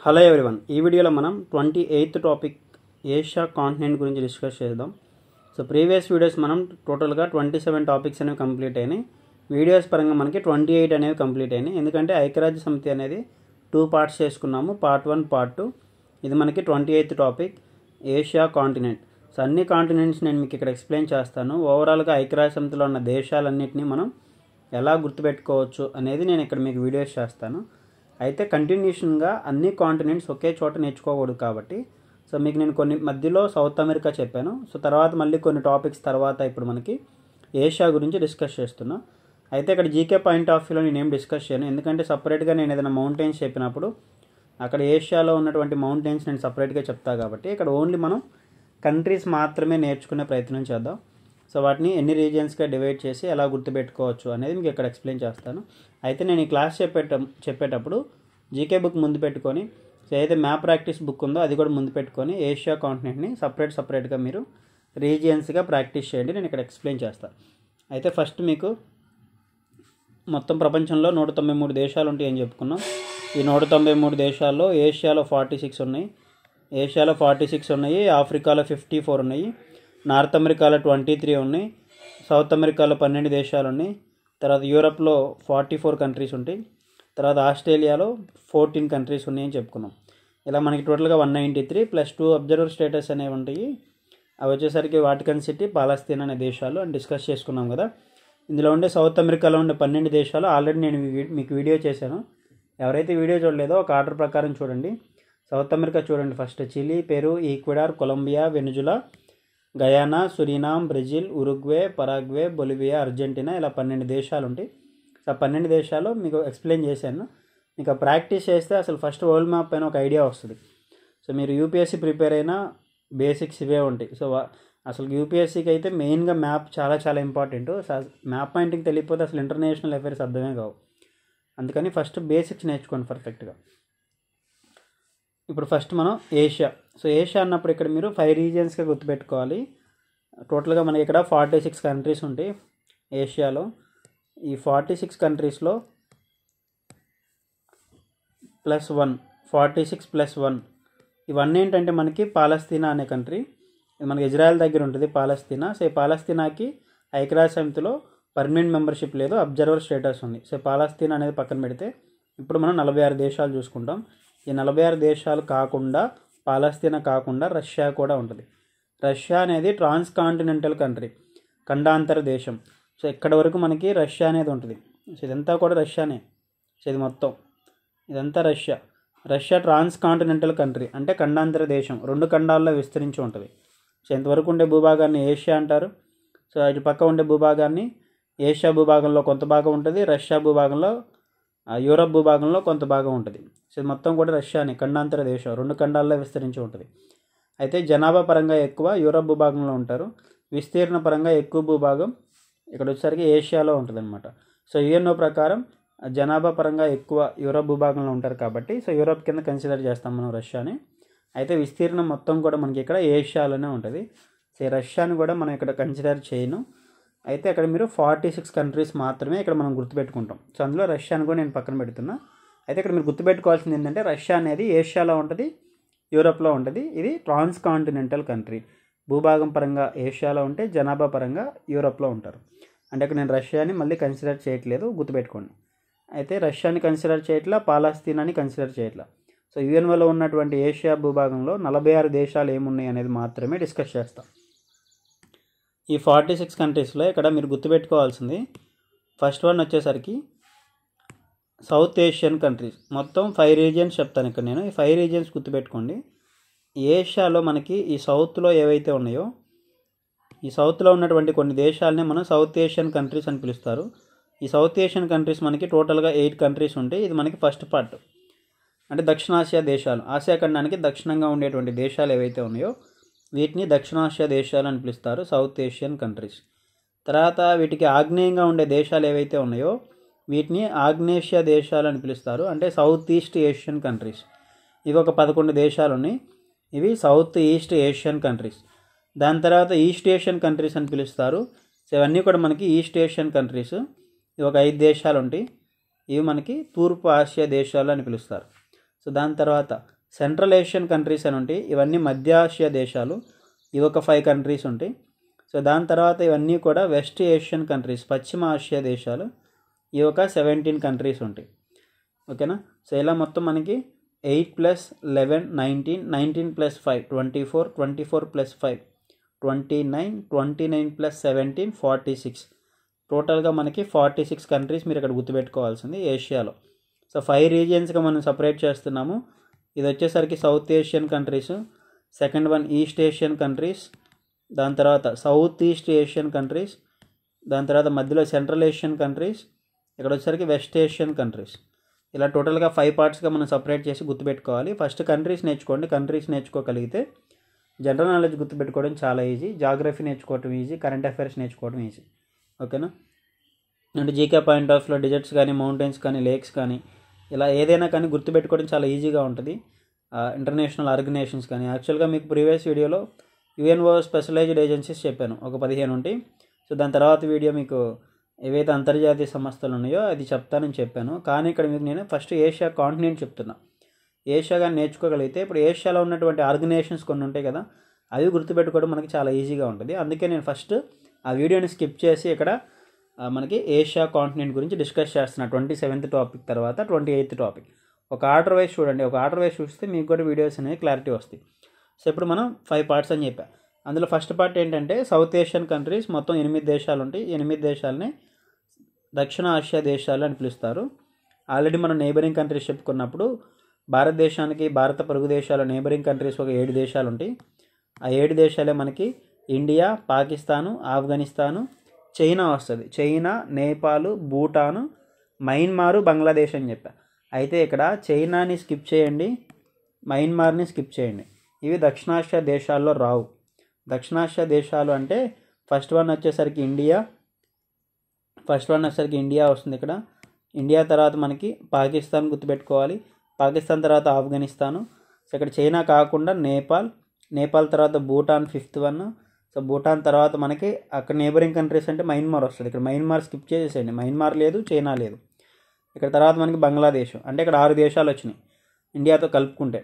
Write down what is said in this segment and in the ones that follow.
Hello everyone, ఈ వీడియోలో మనం 28th టాపిక్ ఏషియా కాంటినెంట్ గురించి డిస్కస్ చేద్దాం. సో ప్రీవియస్ వీడియోస్ మనం టోటల్గా 27 టాపిక్స్ అనేవి కంప్లీట్ అయినాయి. వీడియోస్ పరంగా మనకి 28 అనేవి కంప్లీట్ అయినాయి. ఎందుకంటే ఐక్యరాజ్య సమితి అనేది 2 పార్ట్స్ చేసుకున్నాము, పార్ట్ 1 పార్ట్ 2. ఇది మనకి 28th topic Asia continent. So అన్ని కాంటినెంట్స్ నేను మీకు ఇక్కడ ఎక్స్ప్లెయిన్ చేస్తాను. ఓవరాల్గా ఐక్యరాజ్య సమితిలో ఉన్న దేశాలన్నింటినీ మనం ఎలా గుర్తుపెట్టుకోవచ్చు అనేది నేను ఇక్కడ మీకు వీడియోస్ చేస్తాను. అయితే కంటిన్యూషన్గా అన్ని కాంటినెంట్స్ ఒకే చోట నేర్చుకోకూడదు కాబట్టి సో మీకు నేను కొన్ని మధ్యలో సౌత్ అమెరికా చెప్పాను. సో తర్వాత మళ్ళీ కొన్ని టాపిక్స్ తర్వాత ఇప్పుడు మనకి ఏషియా గురించి డిస్కస్ చేస్తున్నా. అయితే ఇక్కడ జీకే పాయింట్ ఆఫ్ వ్యూలో నేనేం డిస్కస్ చేయను, ఎందుకంటే సపరేట్గా నేను ఏదైనా మౌంటైన్స్ చెప్పినప్పుడు అక్కడ ఏషియాలో ఉన్నటువంటి మౌంటైన్స్ నేను సపరేట్గా చెప్తా కాబట్టి ఇక్కడ ఓన్లీ మనం కంట్రీస్ మాత్రమే నేర్చుకునే ప్రయత్నం చేద్దాం. సో వాటిని ఎన్ని రీజియన్స్గా డివైడ్ చేసి ఎలా గుర్తుపెట్టుకోవచ్చు అనేది మీకు ఇక్కడ ఎక్స్ప్లెయిన్ చేస్తాను. అయితే నేను ఈ క్లాస్ చెప్పేటప్పుడు జీకే బుక్ ముందు పెట్టుకొని, సో ఏదైతే మ్యాప్ ప్రాక్టీస్ బుక్ ఉందో అది కూడా ముందు పెట్టుకొని ఏషియా కాంటినెంట్ని సపరేట్గా మీరు రీజియన్స్గా ప్రాక్టీస్ చేయండి. నేను ఇక్కడ ఎక్స్ప్లెయిన్ చేస్తాను. అయితే ఫస్ట్ మీకు మొత్తం ప్రపంచంలో 193 దేశాలు ఉంటాయి అని చెప్పుకున్నాం. ఈ 193 దేశాల్లో ఏషియాలో 46 ఉన్నాయి, ఆఫ్రికాలో 54 ఉన్నాయి, నార్త్ అమెరికాలో 23 ఉన్నాయి, సౌత్ అమెరికాలో 12 దేశాలు ఉన్నాయి, తర్వాత యూరప్లో 44 కంట్రీస్ ఉంటాయి, తర్వాత ఆస్ట్రేలియాలో 14 కంట్రీస్ ఉన్నాయని చెప్పుకున్నాం. ఇలా మనకి టోటల్గా 193 + 2 అబ్జర్వర్ స్టేటస్ అనేవి ఉంటాయి. అవి వచ్చేసరికి వాటికన్ సిటీ, పాలస్తీనా అనే దేశాలు అని డిస్కస్ చేసుకున్నాం కదా. ఇందులో ఉండే సౌత్ అమెరికాలో ఉండే 12 దేశాలు ఆల్రెడీ నేను మీకు వీడియో చేశాను. ఎవరైతే వీడియో చూడలేదో ఒక ఆర్డర్ ప్రకారం చూడండి. సౌత్ అమెరికా చూడండి, first Chile, Peru, Ecuador, Colombia, Venezuela, Guyana, Suriname, Brazil, Uruguay, Paraguay, Bolivia, Argentina, ఇలా 12 దేశాలు ఉంటాయి. సో 12 దేశాలు మీకు ఎక్స్ప్లెయిన్ చేశాను. మీకు ప్రాక్టీస్ చేస్తే అసలు ఫస్ట్ వరల్డ్ మ్యాప్ పైన ఒక ఐడియా వస్తుంది. సో మీరు యూపీఎస్సీ ప్రిపేర్ అయినా బేసిక్స్ ఇవే ఉంటాయి. సో అసలు యూపీఎస్సీకి అయితే మెయిన్గా మ్యాప్ చాలా ఇంపార్టెంట్. మ్యాప్ పాయింటింగ్ తెలియకపోతే అసలు ఇంటర్నేషనల్ అఫైర్స్ అర్థమే కావు. అందుకని ఫస్ట్ బేసిక్స్ నేర్చుకోండి పర్ఫెక్ట్గా. ఇప్పుడు ఫస్ట్ మనం ఏషియా. సో ఏషియా అన్నప్పుడు ఇక్కడ మీరు 5 రీజియన్స్గా గుర్తుపెట్టుకోవాలి. టోటల్గా మనకి ఇక్కడ 46 కంట్రీస్ ఉంటాయి ఏషియాలో. ఈ 46 కంట్రీస్లో +1, 46 + 1 ఇవన్నీ ఏంటంటే మనకి పాలస్తీనా అనే కంట్రీ, ఇది మనకి ఇజ్రాయెల్ దగ్గర ఉంటుంది పాలస్తీనా. సో ఈ పాలస్తీనాకి ఐక్యరాజ్య సమితిలో పర్మనెంట్ మెంబర్షిప్ లేదు, అబ్జర్వర్ స్టేటస్ ఉంది. సో పాలస్తీనా అనేది పక్కన పెడితే ఇప్పుడు మనం 46 దేశాలు చూసుకుంటాం. ఈ 46 దేశాలు కాకుండా, పాలస్తీనా కాకుండా రష్యా కూడా ఉంటుంది. రష్యా అనేది ట్రాన్స్ కాంటినెంటల్ కంట్రీ, ఖండాంతర దేశం. సో ఇక్కడ వరకు మనకి రష్యా అనేది ఉంటుంది. సో ఇదంతా కూడా రష్యానే. సో ఇది మొత్తం ఇదంతా రష్యా ట్రాన్స్ కాంటినెంటల్ కంట్రీ అంటే ఖండాంతర దేశం, 2 ఖండాల్లో విస్తరించి ఉంటుంది. సో ఇంతవరకు ఉండే భూభాగాన్ని ఏషియా అంటారు. సో ఇటు పక్క ఉండే భూభాగాన్ని ఏషియా భూభాగంలో కొంత భాగం ఉంటుంది, రష్యా భూభాగంలో, యూరప్ భూభాగంలో కొంత భాగం ఉంటుంది. సో ఇది మొత్తం కూడా రష్యాని ఖండాంతర దేశం, 2 ఖండాల్లో విస్తరించి ఉంటుంది. అయితే జనాభా పరంగా ఎక్కువ యూరప్ భూభాగంలో ఉంటారు, విస్తీర్ణ పరంగా ఎక్కువ భూభాగం ఇక్కడ వచ్చేసరికి ఏషియాలో ఉంటుంది అనమాట. సో యుఎన్ఓ ప్రకారం జనాభా పరంగా ఎక్కువ యూరప్ భూభాగంలో ఉంటారు కాబట్టి సో యూరప్ కింద కన్సిడర్ చేస్తాం మనం రష్యాని. అయితే విస్తీర్ణం మొత్తం కూడా మనకి ఇక్కడ ఏషియాలోనే ఉంటుంది. సో రష్యాని కూడా మనం ఇక్కడ కన్సిడర్ చేయను. అయితే అక్కడ మీరు 46 కంట్రీస్ మాత్రమే ఇక్కడ మనం గుర్తుపెట్టుకుంటాం. సో అందులో రష్యాని కూడా నేను పక్కన పెడుతున్నా. అయితే ఇక్కడ మీరు గుర్తుపెట్టుకోవాల్సింది ఏంటంటే రష్యా అనేది ఏషియాలో ఉంటుంది, యూరప్లో ఉంటుంది. ఇది ట్రాన్స్ కాంటినెంటల్ కంట్రీ, భూభాగం పరంగా ఏషియాలో ఉంటే జనాభా పరంగా యూరప్లో ఉంటారు. అంటే ఇక్కడ నేను రష్యాని మళ్ళీ కన్సిడర్ చేయట్లేదు, గుర్తుపెట్టుకోండి. అయితే రష్యాని కన్సిడర్ చేయట్లా, పాలస్తీనాని కన్సిడర్ చేయట్లా. సో యుఎన్ఓలో ఉన్నటువంటి ఏషియా భూభాగంలో 46 దేశాలు ఏమున్నాయి అనేది మాత్రమే డిస్కస్ చేస్తాం. ఈ 46 కంట్రీస్లో ఇక్కడ మీరు గుర్తుపెట్టుకోవాల్సింది ఫస్ట్ వన్ వచ్చేసరికి సౌత్ ఏషియన్ కంట్రీస్. మొత్తం 5 రీజియన్స్ చెప్తాను ఇక్కడ నేను. ఈ 5 రీజియన్స్ గుర్తుపెట్టుకోండి. ఏషియాలో మనకి ఈ సౌత్లో ఏవైతే ఉన్నాయో, ఈ సౌత్లో ఉన్నటువంటి కొన్ని దేశాలనే మనం సౌత్ ఏషియన్ కంట్రీస్ అని పిలుస్తారు. ఈ సౌత్ ఏషియన్ కంట్రీస్ మనకి టోటల్గా 8 కంట్రీస్ ఉంటాయి. ఇది మనకి ఫస్ట్ పార్ట్ అంటే దక్షిణాసియా దేశాలు. ఆసియా ఖండానికి దక్షిణంగా ఉండేటువంటి దేశాలు ఏవైతే ఉన్నాయో వీటిని దక్షిణాసియా దేశాలు అని పిలుస్తారు, సౌత్ ఏషియన్ కంట్రీస్. తర్వాత వీటికి ఆగ్నేయంగా ఉండే దేశాలు ఏవైతే ఉన్నాయో వీటిని ఆగ్నేషియా దేశాలు అని పిలుస్తారు, అంటే సౌత్ ఈస్ట్ ఏషియన్ కంట్రీస్. ఇవి ఒక 11 దేశాలు ఉన్నాయి, ఇవి సౌత్ ఈస్ట్ ఏషియన్ కంట్రీస్. దాని తర్వాత ఈస్ట్ ఏషియన్ కంట్రీస్ అని పిలుస్తారు. సో ఇవన్నీ కూడా మనకి ఈస్ట్ ఏషియన్ కంట్రీస్. ఇవి ఒక 5 దేశాలు ఉంటాయి, ఇవి మనకి తూర్పు ఆసియా దేశాలు అని పిలుస్తారు. సో దాని తర్వాత సెంట్రల్ ఏషియన్ కంట్రీస్ అని ఉంటాయి, ఇవన్నీ మధ్య ఆసియా దేశాలు, ఇవి ఒక 5 కంట్రీస్ ఉంటాయి. సో దాని తర్వాత ఇవన్నీ కూడా వెస్ట్ ఏషియన్ కంట్రీస్, పశ్చిమ ఆసియా దేశాలు, ఇవి ఒక 17 కంట్రీస్ ఉంటాయి. ఓకేనా. సో ఇలా మొత్తం మనకి 8 + 11 19, 19 + 5 24, 24 + 5 29, 29 + 17 46, టోటల్గా మనకి 46 కంట్రీస్ మీరు ఇక్కడ గుర్తుపెట్టుకోవాల్సింది ఏషియాలో. సో 5 రీజియన్స్గా మనం సపరేట్ చేస్తున్నాము. ఇది వచ్చేసరికి south Asian countries, second one is to Asian countries, దాని తర్వాత సౌత్ ఈస్ట్ ఏషియన్ కంట్రీస్, దాని తర్వాత మధ్యలో సెంట్రల్ ఏషియన్ కంట్రీస్, ఇక్కడ వచ్చేసరికి వెస్ట్ ఏషియన్ కంట్రీస్. ఇలా టోటల్గా 5 పార్ట్స్గా మనం సపరేట్ చేసి గుర్తుపెట్టుకోవాలి. ఫస్ట్ కంట్రీస్ నేర్చుకోండి. కంట్రీస్ నేర్చుకోగలిగితే జనరల్ నాలెడ్జ్ గుర్తుపెట్టుకోవడం చాలా ఈజీ, జాగ్రఫీ నేర్చుకోవడం ఈజీ, కరెంట్ అఫైర్స్ నేర్చుకోవడం ఈజీ. ఓకేనా. అంటే జీకే పాయింట్ ఆఫ్ వ్యూలో డిజర్ట్స్ కానీ, మౌంటైన్స్ కానీ, లేక్స్ కానీ, ఇలా ఏదైనా కానీ గుర్తుపెట్టుకోవడం చాలా ఈజీగా ఉంటుంది. ఇంటర్నేషనల్ ఆర్గనైజేషన్స్ కానీ, యాక్చువల్గా మీకు ప్రీవియస్ వీడియోలో యుఎన్ఓ స్పెషలైజ్డ్ ఏజెన్సీస్ చెప్పాను, ఒక 15 ఉంటాయి. సో దాని తర్వాత వీడియో మీకు ఏవైతే అంతర్జాతీయ సంస్థలు ఉన్నాయో అది చెప్తానని చెప్పాను. కానీ ఇక్కడ మీకు నేను ఫస్ట్ ఏషియా కాంటినెంట్ చెప్తున్నా. ఏషియా కానీ నేర్చుకోగలిగితే ఇప్పుడు ఏషియాలో ఉన్నటువంటి ఆర్గనైజేషన్స్ కొన్ని ఉంటాయి కదా, అవి గుర్తుపెట్టుకోవడం మనకి చాలా ఈజీగా ఉంటుంది. అందుకే నేను ఫస్ట్ ఆ వీడియోని స్కిప్ చేసి ఇక్కడ మనకి ఏషియా కాంటినెంట్ గురించి డిస్కస్ చేస్తున్నా. 27th టాపిక్ తర్వాత 28th టాపిక్. ఒక ఆర్డర్ వైజ్ చూడండి, ఒక ఆర్డర్ వైజ్ చూస్తే మీకు కూడా వీడియోస్ అనేవి క్లారిటీ వస్తాయి. సో ఇప్పుడు మనం 5 పార్ట్స్ అని చెప్పా. అందులో ఫస్ట్ పార్ట్ ఏంటంటే సౌత్ ఏషియన్ కంట్రీస్, మొత్తం 8 దేశాలు ఉంటాయి. 8 దేశాలని దక్షిణ ఆసియా దేశాలు అని పిలుస్తారు. ఆల్రెడీ మనం నేబరింగ్ కంట్రీస్ చెప్పుకున్నప్పుడు భారతదేశానికి భారత పొరుగు దేశాలు నేబరింగ్ కంట్రీస్ ఒక 7 దేశాలు ఉంటాయి. ఆ 7 దేశాలే మనకి ఇండియా, పాకిస్తాను, ఆఫ్ఘనిస్తాను, చైనా వస్తుంది. చైనా, నేపాల్, భూటాను, మయన్మారు, బంగ్లాదేశ్ అని చెప్పా. అయితే ఇక్కడ చైనాని స్కిప్ చేయండి, మయన్మార్ని స్కిప్ చేయండి. ఇవి దక్షిణాసియా దేశాల్లో రావు. దక్షిణాసియా దేశాలు అంటే ఫస్ట్ వన్ వచ్చేసరికి ఇండియా వస్తుంది. ఇక్కడ ఇండియా తర్వాత మనకి పాకిస్తాన్ గుర్తుపెట్టుకోవాలి. పాకిస్తాన్ తర్వాత ఆఫ్ఘనిస్తాను. సో ఇక్కడ చైనా కాకుండా నేపాల్ తర్వాత Bhutan 5th one. So Bhutan తర్వాత మనకి అక్కడ నేబరింగ్ కంట్రీస్ అంటే మయన్మార్ వస్తుంది. ఇక్కడ మయన్మార్ స్కిప్ చేసేయండి, మయన్మార్ లేదు, చైనా లేదు. ఇక్కడ తర్వాత మనకి బంగ్లాదేశ్, అంటే ఇక్కడ 6 దేశాలు వచ్చినాయి ఇండియాతో కలుపుకుంటే.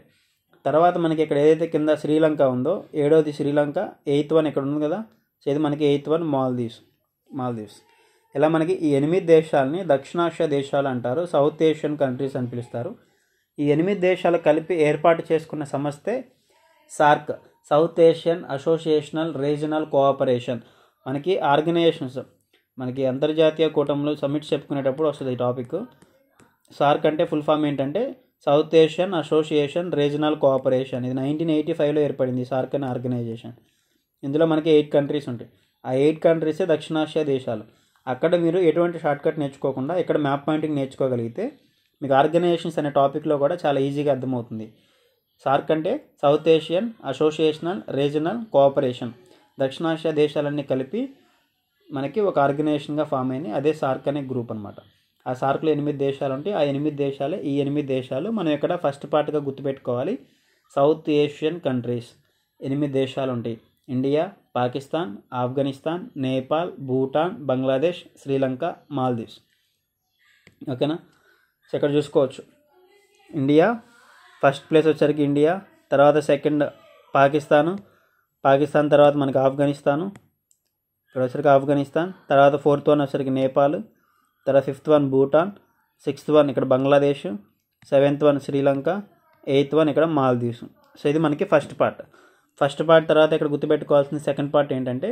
తర్వాత మనకి ఇక్కడ ఏదైతే కింద శ్రీలంక ఉందో 7వది శ్రీలంక, 8th వన్ ఇక్కడ ఉంది కదా. సో ఇది మనకి 8th వన్ మాల్దీవ్స్. ఇలా మనకి ఈ 8 దేశాలని దక్షిణాసియా దేశాలు అంటారు, సౌత్ ఏషియన్ కంట్రీస్ అని పిలుస్తారు. ఈ 8 దేశాలు కలిపి ఏర్పాటు చేసుకున్న సంస్థే SAARC, South Asian associational regional cooperation. మనకి ఆర్గనైజేషన్స్, మనకి అంతర్జాతీయ కూటములు సమ్మిట్స్ చెప్పుకునేటప్పుడు వస్తుంది ఈ టాపిక్. సార్క్ అంటే ఫుల్ ఫామ్ ఏంటంటే South Asian association regional cooperation. ఇది 1985లో ఏర్పడింది సార్క్ అనే ఆర్గనైజేషన్. ఇందులో మనకి 8 కంట్రీస్ ఉంటాయి. ఆ 8 కంట్రీసే దక్షిణాసియా దేశాలు. అక్కడ మీరు ఎటువంటి షార్ట్కట్ నేర్చుకోకుండా ఇక్కడ మ్యాప్ పాయింటింగ్ నేర్చుకోగలిగితే మీకు ఆర్గనైజేషన్స్ అనే టాపిక్లో కూడా చాలా ఈజీగా అర్థమవుతుంది. సార్క్ అంటే South Asian associational regional cooperation. దక్షిణాసియా దేశాలన్నీ కలిపి మనకి ఒక ఆర్గనైజేషన్గా ఫామ్ అయింది, అదే సార్క్ అనే గ్రూప్ అనమాట. ఆ సార్క్లో 8 దేశాలు ఉంటాయి. ఆ 8 దేశాలే ఈ 8 దేశాలు మనం ఇక్కడ ఫస్ట్ పార్ట్గా గుర్తుపెట్టుకోవాలి. సౌత్ ఏషియన్ కంట్రీస్ 8 దేశాలు ఉంటాయి. ఇండియా, పాకిస్తాన్, ఆఫ్ఘనిస్తాన్, నేపాల్, భూటాన్, బంగ్లాదేశ్, శ్రీలంక, మాల్దీవ్స్. ఓకేనా. సో ఇక్కడ చూసుకోవచ్చు ఇండియా ఫస్ట్ ప్లేస్ వచ్చేసరికి ఇండియా, తర్వాత సెకండ్ పాకిస్తాన్ తర్వాత మనకి ఆఫ్ఘనిస్తాను, ఇక్కడ వచ్చరికి ఆఫ్ఘనిస్తాన్, తర్వాత 4th వన్ వచ్చరికి నేపాల్, తర్వాత 5th one Bhutan, 6th one ఇక్కడ Bangladesh, 7th one Sri Lanka, 8th one ఇక్కడ మాల్దీవ్స్. సో ఇది మనకి ఫస్ట్ పార్ట్. తర్వాత ఇక్కడ గుర్తుపెట్టుకోవాల్సిన సెకండ్ పార్ట్ ఏంటంటే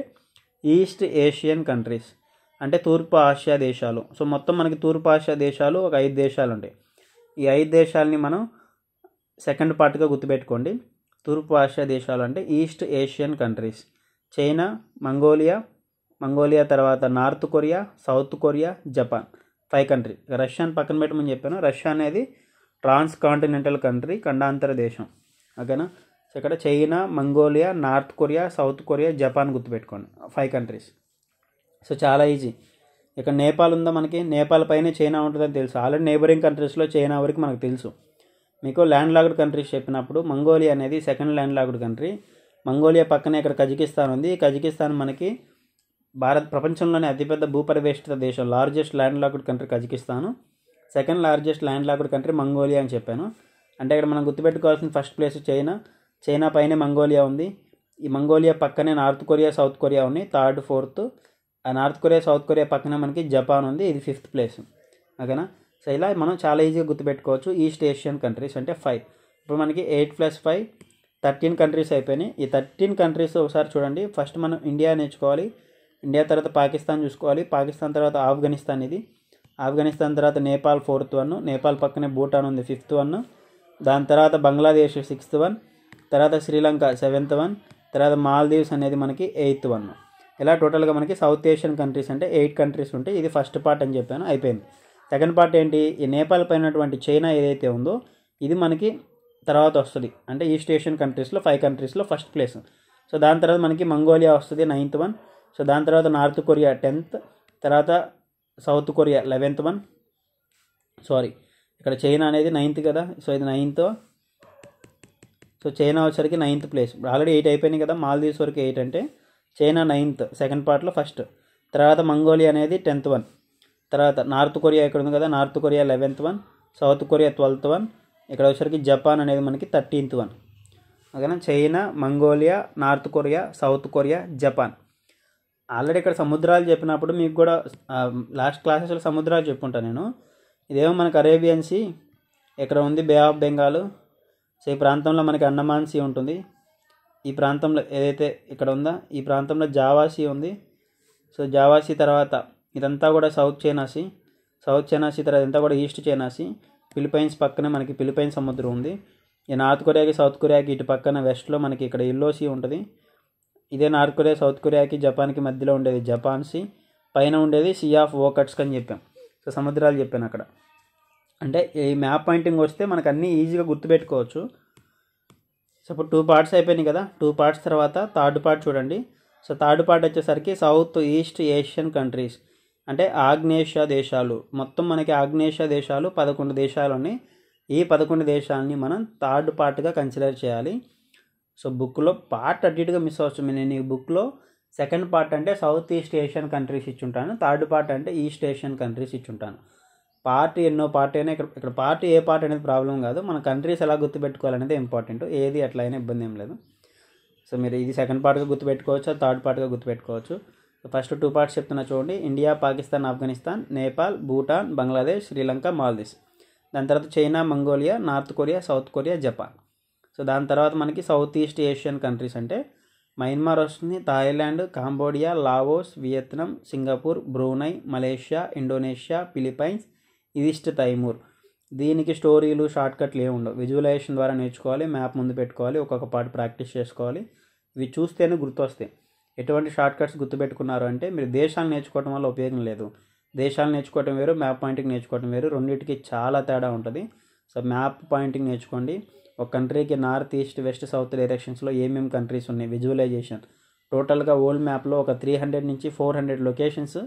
ఈస్ట్ ఏషియన్ కంట్రీస్, అంటే తూర్పు ఆసియా దేశాలు. సో మొత్తం మనకి తూర్పు ఆసియా దేశాలు ఒక 5 దేశాలు ఉంటాయి. ఈ 5 దేశాలని మనం సెకండ్ పార్ట్గా గుర్తుపెట్టుకోండి. తూర్పు ఆసియా దేశాలు అంటే East Asian countries, China, Mongolia తర్వాత North Korea, South Korea, Japan, 5 country. రష్యాని పక్కన పెట్టమని చెప్పాను. రష్యా అనేది ట్రాన్స్ కాంటినెంటల్ కంట్రీ, ఖండాంతర దేశం. ఓకేనా. సో ఇక్కడ China, Mongolia, North Korea, South Korea, Japan గుర్తుపెట్టుకోండి, 5 కంట్రీస్. సో చాలా ఈజీ. ఇక్కడ నేపాల్ ఉందా, మనకి నేపాల్ పైన చైనా ఉంటుందని తెలుసు. ఆల్రెడీ నేబరింగ్ కంట్రీస్లో చైనా వరకు మనకు తెలుసు. మీకు ల్యాండ్ లాక్డ్ కంట్రీస్ చెప్పినప్పుడు మంగోలియా అనేది second land locked country. Mongolia పక్కనే ఇక్కడ కజకిస్తాన్ ఉంది. కజకిస్తాన్ మనకి ప్రపంచంలోనే అతిపెద్ద భూపరివేష్టిత దేశం, largest land locked country కజకిస్తాను. Second largest land locked country Mongolia అని చెప్పాను. అంటే ఇక్కడ మనం గుర్తుపెట్టుకోవాల్సిన ఫస్ట్ ప్లేస్ చైనా పైనే మంగోలియా ఉంది. ఈ మంగోలియా పక్కనే నార్త్ కొరియా, సౌత్ కొరియా ఉన్నాయి, థర్డ్, ఫోర్త్. ఆ నార్త్ కొరియా, సౌత్ కొరియా పక్కనే మనకి జపాన్ ఉంది, ఇది 5th ప్లేస్. ఓకేనా. సో ఇలా మనం చాలా ఈజీగా గుర్తుపెట్టుకోవచ్చు ఈస్ట్ ఏషియన్ కంట్రీస్ అంటే 5. ఇప్పుడు మనకి 8 + 5 13 కంట్రీస్ అయిపోయినాయి. ఈ 13 కంట్రీస్ ఒకసారి చూడండి. ఫస్ట్ మనం ఇండియా నేర్చుకోవాలి, ఇండియా తర్వాత పాకిస్తాన్ చూసుకోవాలి, పాకిస్తాన్ తర్వాత ఆఫ్ఘనిస్తాన్, ఇది ఆఫ్ఘనిస్తాన్ తర్వాత నేపాల్ 4th 1, నేపాల్ పక్కనే భూటాన్ ఉంది 5th 1, దాని తర్వాత బంగ్లాదేశ్ 6th 1, తర్వాత శ్రీలంక 7th 1, తర్వాత మాల్దీవ్స్ అనేది మనకి 8th 1. ఇలా టోటల్గా మనకి సౌత్ ఏషియన్ కంట్రీస్ అంటే 8 కంట్రీస్ ఉంటాయి. ఇది ఫస్ట్ పార్ట్ అని చెప్పాను, అయిపోయింది. సెకండ్ పార్ట్ ఏంటి, ఈ నేపాల్ పైనటువంటి చైనా ఏదైతే ఉందో ఇది మనకి తర్వాత వస్తుంది. అంటే ఈస్ట్ ఏషియన్ కంట్రీస్లో 5 కంట్రీస్లో ఫస్ట్ ప్లేస్. సో దాని తర్వాత మనకి మంగోలియా వస్తుంది 9th 1. సో దాని తర్వాత నార్త్ కొరియా 10th, తర్వాత సౌత్ కొరియా 11th 1. సారీ, ఇక్కడ చైనా అనేది 9th కదా, సో ఇది 9th. సో చైనా వచ్చరికి 9th ప్లేస్. ఆల్రెడీ 8 అయిపోయినాయి కదా, మాల్దీవ్స్ వరకు 8 అంటే చైనా 9th సెకండ్ పార్ట్లో ఫస్ట్. తర్వాత మంగోలియా అనేది 10th 1. తర్వాత నార్త్ కొరియా ఇక్కడ ఉంది కదా, north Korea 11th 1, south Korea 12th 1. ఇక్కడ వచ్చరికి జపాన్ అనేది మనకి 13th 1. ఓకేనా. China, Mongolia, North Korea, South Korea, Japan. Already ఇక్కడ సముద్రాలు చెప్పినప్పుడు మీకు కూడా లాస్ట్ క్లాసెస్లో సముద్రాలు చెప్పుకుంటాను నేను. ఇదేమో మనకు అరేబియన్ సీ, ఇక్కడ ఉంది బే ఆఫ్ బెంగాల్. సో ఈ ప్రాంతంలో మనకి అండమాన్ సీ ఉంటుంది. ఈ ప్రాంతంలో ఏదైతే ఇక్కడ ఉందో ఈ ప్రాంతంలో జావా సీ ఉంది. సో జావా సీ తర్వాత ఇదంతా కూడా South China Sea, South China Sea తర్వాత ఇదంతా కూడా ఈస్ట్ చైనా సీ. ఫిలిప్పైన్స్ పక్కనే మనకి ఫిలిప్పైన్ సముద్రం ఉంది. ఈ నార్త్ కొరియాకి, సౌత్ కొరియాకి ఇటు పక్కన వెస్ట్లో మనకి ఇక్కడ ఎల్లో సీ ఉంటుంది. ఇదే నార్త్ కొరియా, సౌత్ కొరియాకి, జపాన్కి మధ్యలో ఉండేది జపాన్ సీ. పైన ఉండేది సీ ఆఫ్ ఓకట్స్క్ అని చెప్పాం. సో సముద్రాలు చెప్పాను అక్కడ. అంటే ఈ మ్యాప్ పాయింటింగ్ వస్తే మనకు అన్నీ ఈజీగా గుర్తుపెట్టుకోవచ్చు. సో ఇప్పుడు 2 పార్ట్స్ అయిపోయినాయి కదా, 2 పార్ట్స్ తర్వాత థర్డ్ పార్ట్ చూడండి. సో థర్డ్ పార్ట్ వచ్చేసరికి సౌత్ ఈస్ట్ ఏషియన్ కంట్రీస్ అంటే ఆగ్నేషియా దేశాలు. మొత్తం మనకి ఆగ్నేషియా దేశాలు 11 దేశాలు ఉన్నాయి. ఈ 11 దేశాలని మనం థర్డ్ పార్ట్గా కన్సిడర్ చేయాలి. సో బుక్లో పార్ట్ అటు ఇటుగా మిస్ అవచ్చు. నేను ఈ బుక్లో సెకండ్ పార్ట్ అంటే సౌత్ ఈస్ట్ ఏషియన్ కంట్రీస్ ఇచ్చుంటాను, థర్డ్ పార్ట్ అంటే ఈస్ట్ ఏషియన్ కంట్రీస్ ఇచ్చుంటాను. పార్ట్ ఎన్నో పార్ట్ అయినా ఇక్కడ పార్ట్ ఏ పార్ట్ అనేది ప్రాబ్లం కాదు, మన కంట్రీస్ ఎలా గుర్తుపెట్టుకోవాలనేది ఇంపార్టెంట్. ఏది అట్లా అయినా ఇబ్బంది ఏం లేదు. సో మీరు ఇది సెకండ్ పార్ట్గా గుర్తుపెట్టుకోవచ్చు, థర్డ్ పార్ట్గా గుర్తుపెట్టుకోవచ్చు. ఫస్ట్ 2 పార్ట్స్ చెప్తున్నా చూడండి. ఇండియా, పాకిస్తాన్, ఆఫ్ఘనిస్తాన్, నేపాల్, భూటాన్, బంగ్లాదేశ్, శ్రీలంక, మాల్దీవ్స్. దాని తర్వాత China, Mongolia, North Korea, South Korea, Japan. So దాని తర్వాత మనకి సౌత్ ఈస్ట్ ఏషియన్ కంట్రీస్ అంటే మయన్మార్ వస్తుంది, Thailand, Cambodia, Laos, Vietnam, Singapore, Brunei, Malaysia, Indonesia, Philippines, East Timor. దీనికి స్టోరీలు, షార్ట్కట్లు ఏమి ఉండవు. విజువలైజేషన్ ద్వారా నేర్చుకోవాలి, మ్యాప్ ముందు పెట్టుకోవాలి, ఒక్కొక్క పార్ట్ ప్రాక్టీస్ చేసుకోవాలి. ఇవి చూస్తేనే గుర్తొస్తాయి. ఎటువంటి షార్ట్కట్స్ గుర్తుపెట్టుకున్నారు అంటే మీరు దేశాలు నేర్చుకోవడం వల్ల ఉపయోగం లేదు. దేశాలు నేర్చుకోవడం వేరు, మ్యాప్ పాయింటింగ్ నేర్చుకోవడం వేరు, రెండింటికి చాలా తేడా ఉంటుంది. సో మ్యాప్ పాయింటింగ్ నేర్చుకోండి. ఒక కంట్రీకి నార్త్, ఈస్ట్, వెస్ట్, సౌత్ డైరెక్షన్స్లో ఏమేమి కంట్రీస్ ఉన్నాయి, విజువలైజేషన్. టోటల్గా ఓల్డ్ మ్యాప్లో ఒక 300 నుంచి 400 లొకేషన్స్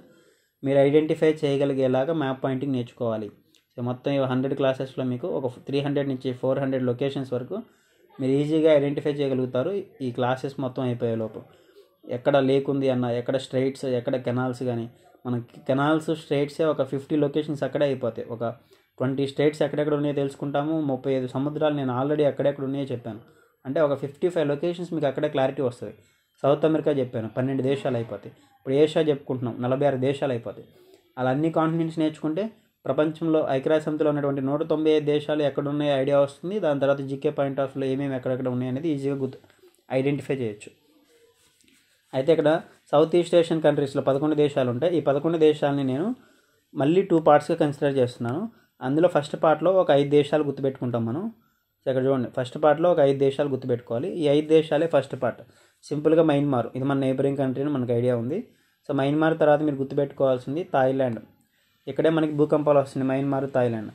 మీరు ఐడెంటిఫై చేయగలిగేలాగా మ్యాప్ పాయింటింగ్ నేర్చుకోవాలి. సో మొత్తం 100 క్లాసెస్లో మీకు ఒక 300 నుంచి 400 లొకేషన్స్ వరకు మీరు ఈజీగా ఐడెంటిఫై చేయగలుగుతారు ఈ క్లాసెస్ మొత్తం అయిపోయేలోపు. ఎక్కడ లేక్ ఉంది అన్న, ఎక్కడ స్ట్రైట్స్, ఎక్కడ కెనాల్స్, కానీ మనకి కెనాల్స్, స్ట్రైట్సే ఒక 50 లొకేషన్స్ అక్కడే అయిపోతాయి. ఒక 20 స్టేట్స్ ఎక్కడెక్కడ ఉన్నాయో తెలుసుకుంటాము. 35 సముద్రాలు నేను ఆల్రెడీ ఎక్కడెక్కడ ఉన్నాయో చెప్పాను. అంటే ఒక 55 లొకేషన్స్ మీకు అక్కడే క్లారిటీ వస్తుంది. సౌత్ అమెరికా చెప్పాను, 12 దేశాలు అయిపోతాయి. ఇప్పుడు ఏషియా చెప్పుకుంటున్నాం, 46 దేశాలు అయిపోతాయి. అలా అన్ని కాంటినెంట్స్ నేర్చుకుంటే ప్రపంచంలో ఐక్యరాజ్య సమితిలో ఉన్నటువంటి 195 దేశాలు ఎక్కడ ఉన్నాయో ఐడియా వస్తుంది. దాని తర్వాత జీకే పాయింట్ ఆఫ్ వ్యూలో ఏమేమి ఎక్కడెక్కడ ఉన్నాయి అనేది ఈజీగా ఐడెంటిఫై చేయొచ్చు. అయితే ఇక్కడ సౌత్ ఈస్ట్ ఏషియన్ కంట్రీస్లో 11 దేశాలు ఉంటాయి. ఈ 11 దేశాలని నేను మళ్ళీ 2 పార్ట్స్గా కన్సిడర్ చేస్తున్నాను. అందులో ఫస్ట్ పార్ట్లో ఒక 5 దేశాలు గుర్తుపెట్టుకుంటాం మనం. ఇక్కడ చూడండి, ఫస్ట్ పార్ట్లో ఒక 5 దేశాలు గుర్తుపెట్టుకోవాలి. ఈ 5 దేశాలే ఫస్ట్ పార్ట్. సింపుల్గా మయన్మార్, ఇది మన నైబరింగ్ కంట్రీ అని మనకు ఐడియా ఉంది. సో మయన్మార్ తర్వాత మీరు గుర్తుపెట్టుకోవాల్సింది థాయిలాండ్. ఇక్కడే మనకి భూకంపాలు వస్తుంది, మయన్మార్, థాయిలాండ్.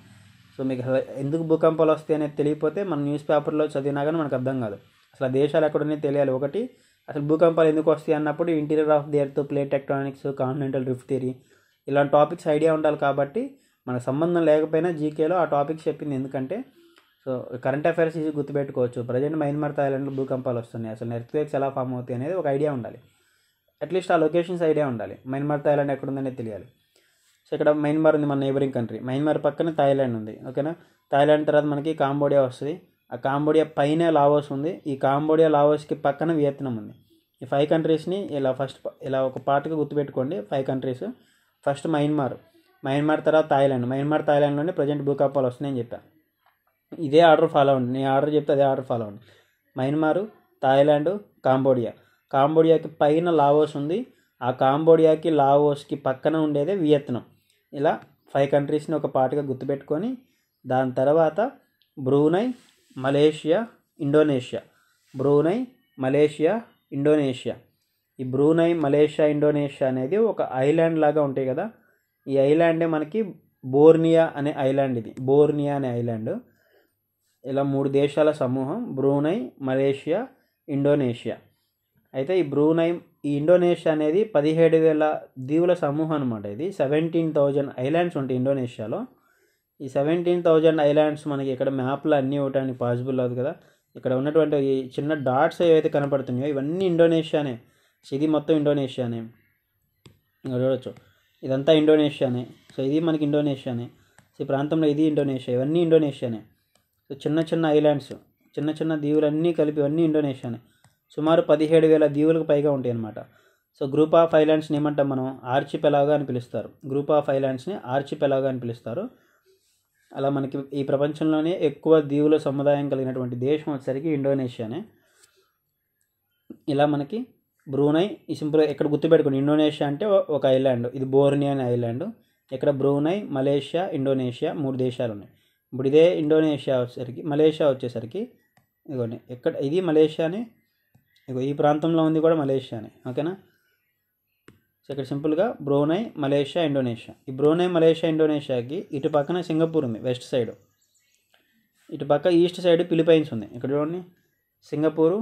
సో మీకు ఎందుకు భూకంపాలు వస్తాయి అనేది తెలియకపోతే మన న్యూస్ పేపర్లో చదివినా కానీ మనకు అర్థం కాదు. అసలు ఆ దేశాలు ఎక్కడున్నాయో తెలియాలి. ఒకటి, అసలు భూకంపాలు ఎందుకు వస్తాయి అన్నప్పుడు interior of the earth, plate tectonics, continental rift theory, ఇలాంటి టాపిక్స్ ఐడియా ఉండాలి. కాబట్టి మనకు సంబంధం లేకపోయినా జీకేలో ఆ టాపిక్స్ చెప్పింది. ఎందుకంటే సో కరెంట్ అఫైర్స్ ఈజీ గుర్తుపెట్టుకోవచ్చు. ప్రజెంట్ మయన్మార్, థాయిలాండ్లో భూకంపాలు వస్తున్నాయి, అసలు ఎర్త్క్వేక్స్ ఎలా ఫామ్ అవుతాయి అనేది ఒక ఐడియా ఉండాలి. అట్లీస్ట్ ఆ లొకేషన్స్ ఐడియా ఉండాలి. మయన్మార్, థాయిలాండ్ ఎక్కడుందనేది తెలియాలి. సో ఇక్కడ మయన్మార్ ఉంది, మన నైబరింగ్ కంట్రీ. మయన్మార్ పక్కన థాయిలాండ్ ఉంది. ఓకేనా. థాయిలాండ్ తర్వాత మనకి కాంబోడియా వస్తుంది. ఆ కాంబోడియా పైన లావోస్ ఉంది. ఈ కాంబోడియా లావోస్కి పక్కన వియత్నాం ఉంది. ఈ 5 కంట్రీస్ని ఇలా ఒక పార్ట్గా గుర్తుపెట్టుకోండి. 5 కంట్రీస్. ఫస్ట్ మయన్మార్ తర్వాత థాయిలాండ్లోనే ప్రజెంట్ భూకంపాలు వస్తున్నాయని చెప్పాను. ఇదే ఆర్డర్ ఫాలో అవ్వండి. నేను ఆర్డర్ చెప్తే అదే ఆర్డర్ ఫాలో అవ్వండి. మయన్మార్, థాయిలాండ్, కాంబోడియాకి పైన లావోస్ ఉంది. ఆ కాంబోడియాకి లావోస్కి పక్కన ఉండేదే వియత్నాం. ఇలా 5 కంట్రీస్ని ఒక పార్ట్గా గుర్తుపెట్టుకొని దాని తర్వాత బ్రూనై, మలేషియా, ఇండోనేషియా. ఈ బ్రూనై, మలేషియా, ఇండోనేషియా అనేది ఒక ఐలాండ్ లాగా ఉంటాయి కదా. ఈ ఐలాండే మనకి బోర్నియా అనే ఐలాండ్. ఇలా 3 దేశాల సమూహం బ్రూనై, మలేషియా, ఇండోనేషియా. అయితే ఈ ఇండోనేషియా అనేది 17,000 దీవుల సమూహం అనమాట. ఇది 17,000 ఐలాండ్స్ ఉంటాయి ఇండోనేషియాలో. ఈ 17,000 ఐలాండ్స్ మనకి ఇక్కడ మ్యాప్లో అన్నీ ఇవ్వడానికి పాసిబుల్ అవ్వదు కదా. ఇక్కడ ఉన్నటువంటి ఈ చిన్న డాట్స్ ఏవైతే కనపడుతున్నాయో ఇవన్నీ ఇండోనేషియానే. ఇది మొత్తం ఇండోనేషియానే. ఇంకా చూడొచ్చు, ఇదంతా ఇండోనేషియానే. సో ఇది మనకి ఇండోనేషియానే. సో ఈ ప్రాంతంలో ఇది ఇండోనేషియా, ఇవన్నీ ఇండోనేషియానే. సో చిన్న ఐలాండ్స్, చిన్న దీవులన్నీ కలిపి ఇవన్నీ ఇండోనేషియానే. సుమారు 17,000 దీవులకు పైగా ఉంటాయి అన్నమాట. సో గ్రూప్ ఆఫ్ ఐలాండ్స్ని ఏమంటాం మనం? ఆర్చిపెలాగో అని పిలుస్తారు. అలా మనకి ఈ ప్రపంచంలోనే ఎక్కువ దీవుల సముదాయం కలిగినటువంటి దేశం వచ్చేసరికి ఇండోనేషియానే. ఇలా మనకి బ్రూనై, ఈ సింపుల్గా ఎక్కడ గుర్తుపెట్టుకోండి, ఇండోనేషియా అంటే ఒక ఐలాండ్, ఇది బోర్నియా అనే ఐలాండ్. ఇక్కడ బ్రూనై, మలేషియా, ఇండోనేషియా 3 దేశాలు ఉన్నాయి. ఇప్పుడు ఇదే మలేషియా వచ్చేసరికి ఇదిగోండి, ఇది మలేషియానే, ఈ ప్రాంతంలో ఉంది కూడా మలేషియానే. ఓకేనా. సో ఇక్కడ సింపుల్గా బ్రూనై, మలేషియా, ఇండోనేషియా. ఈ బ్రూనై, మలేషియా, ఇండోనేషియాకి ఇటు పక్కన సింగపూర్ ఉంది వెస్ట్ సైడ్, ఇటు పక్క ఈస్ట్ సైడ్ ఫిలిప్పైన్స్ ఉంది. ఇక్కడ చూడండి, సింగపూరు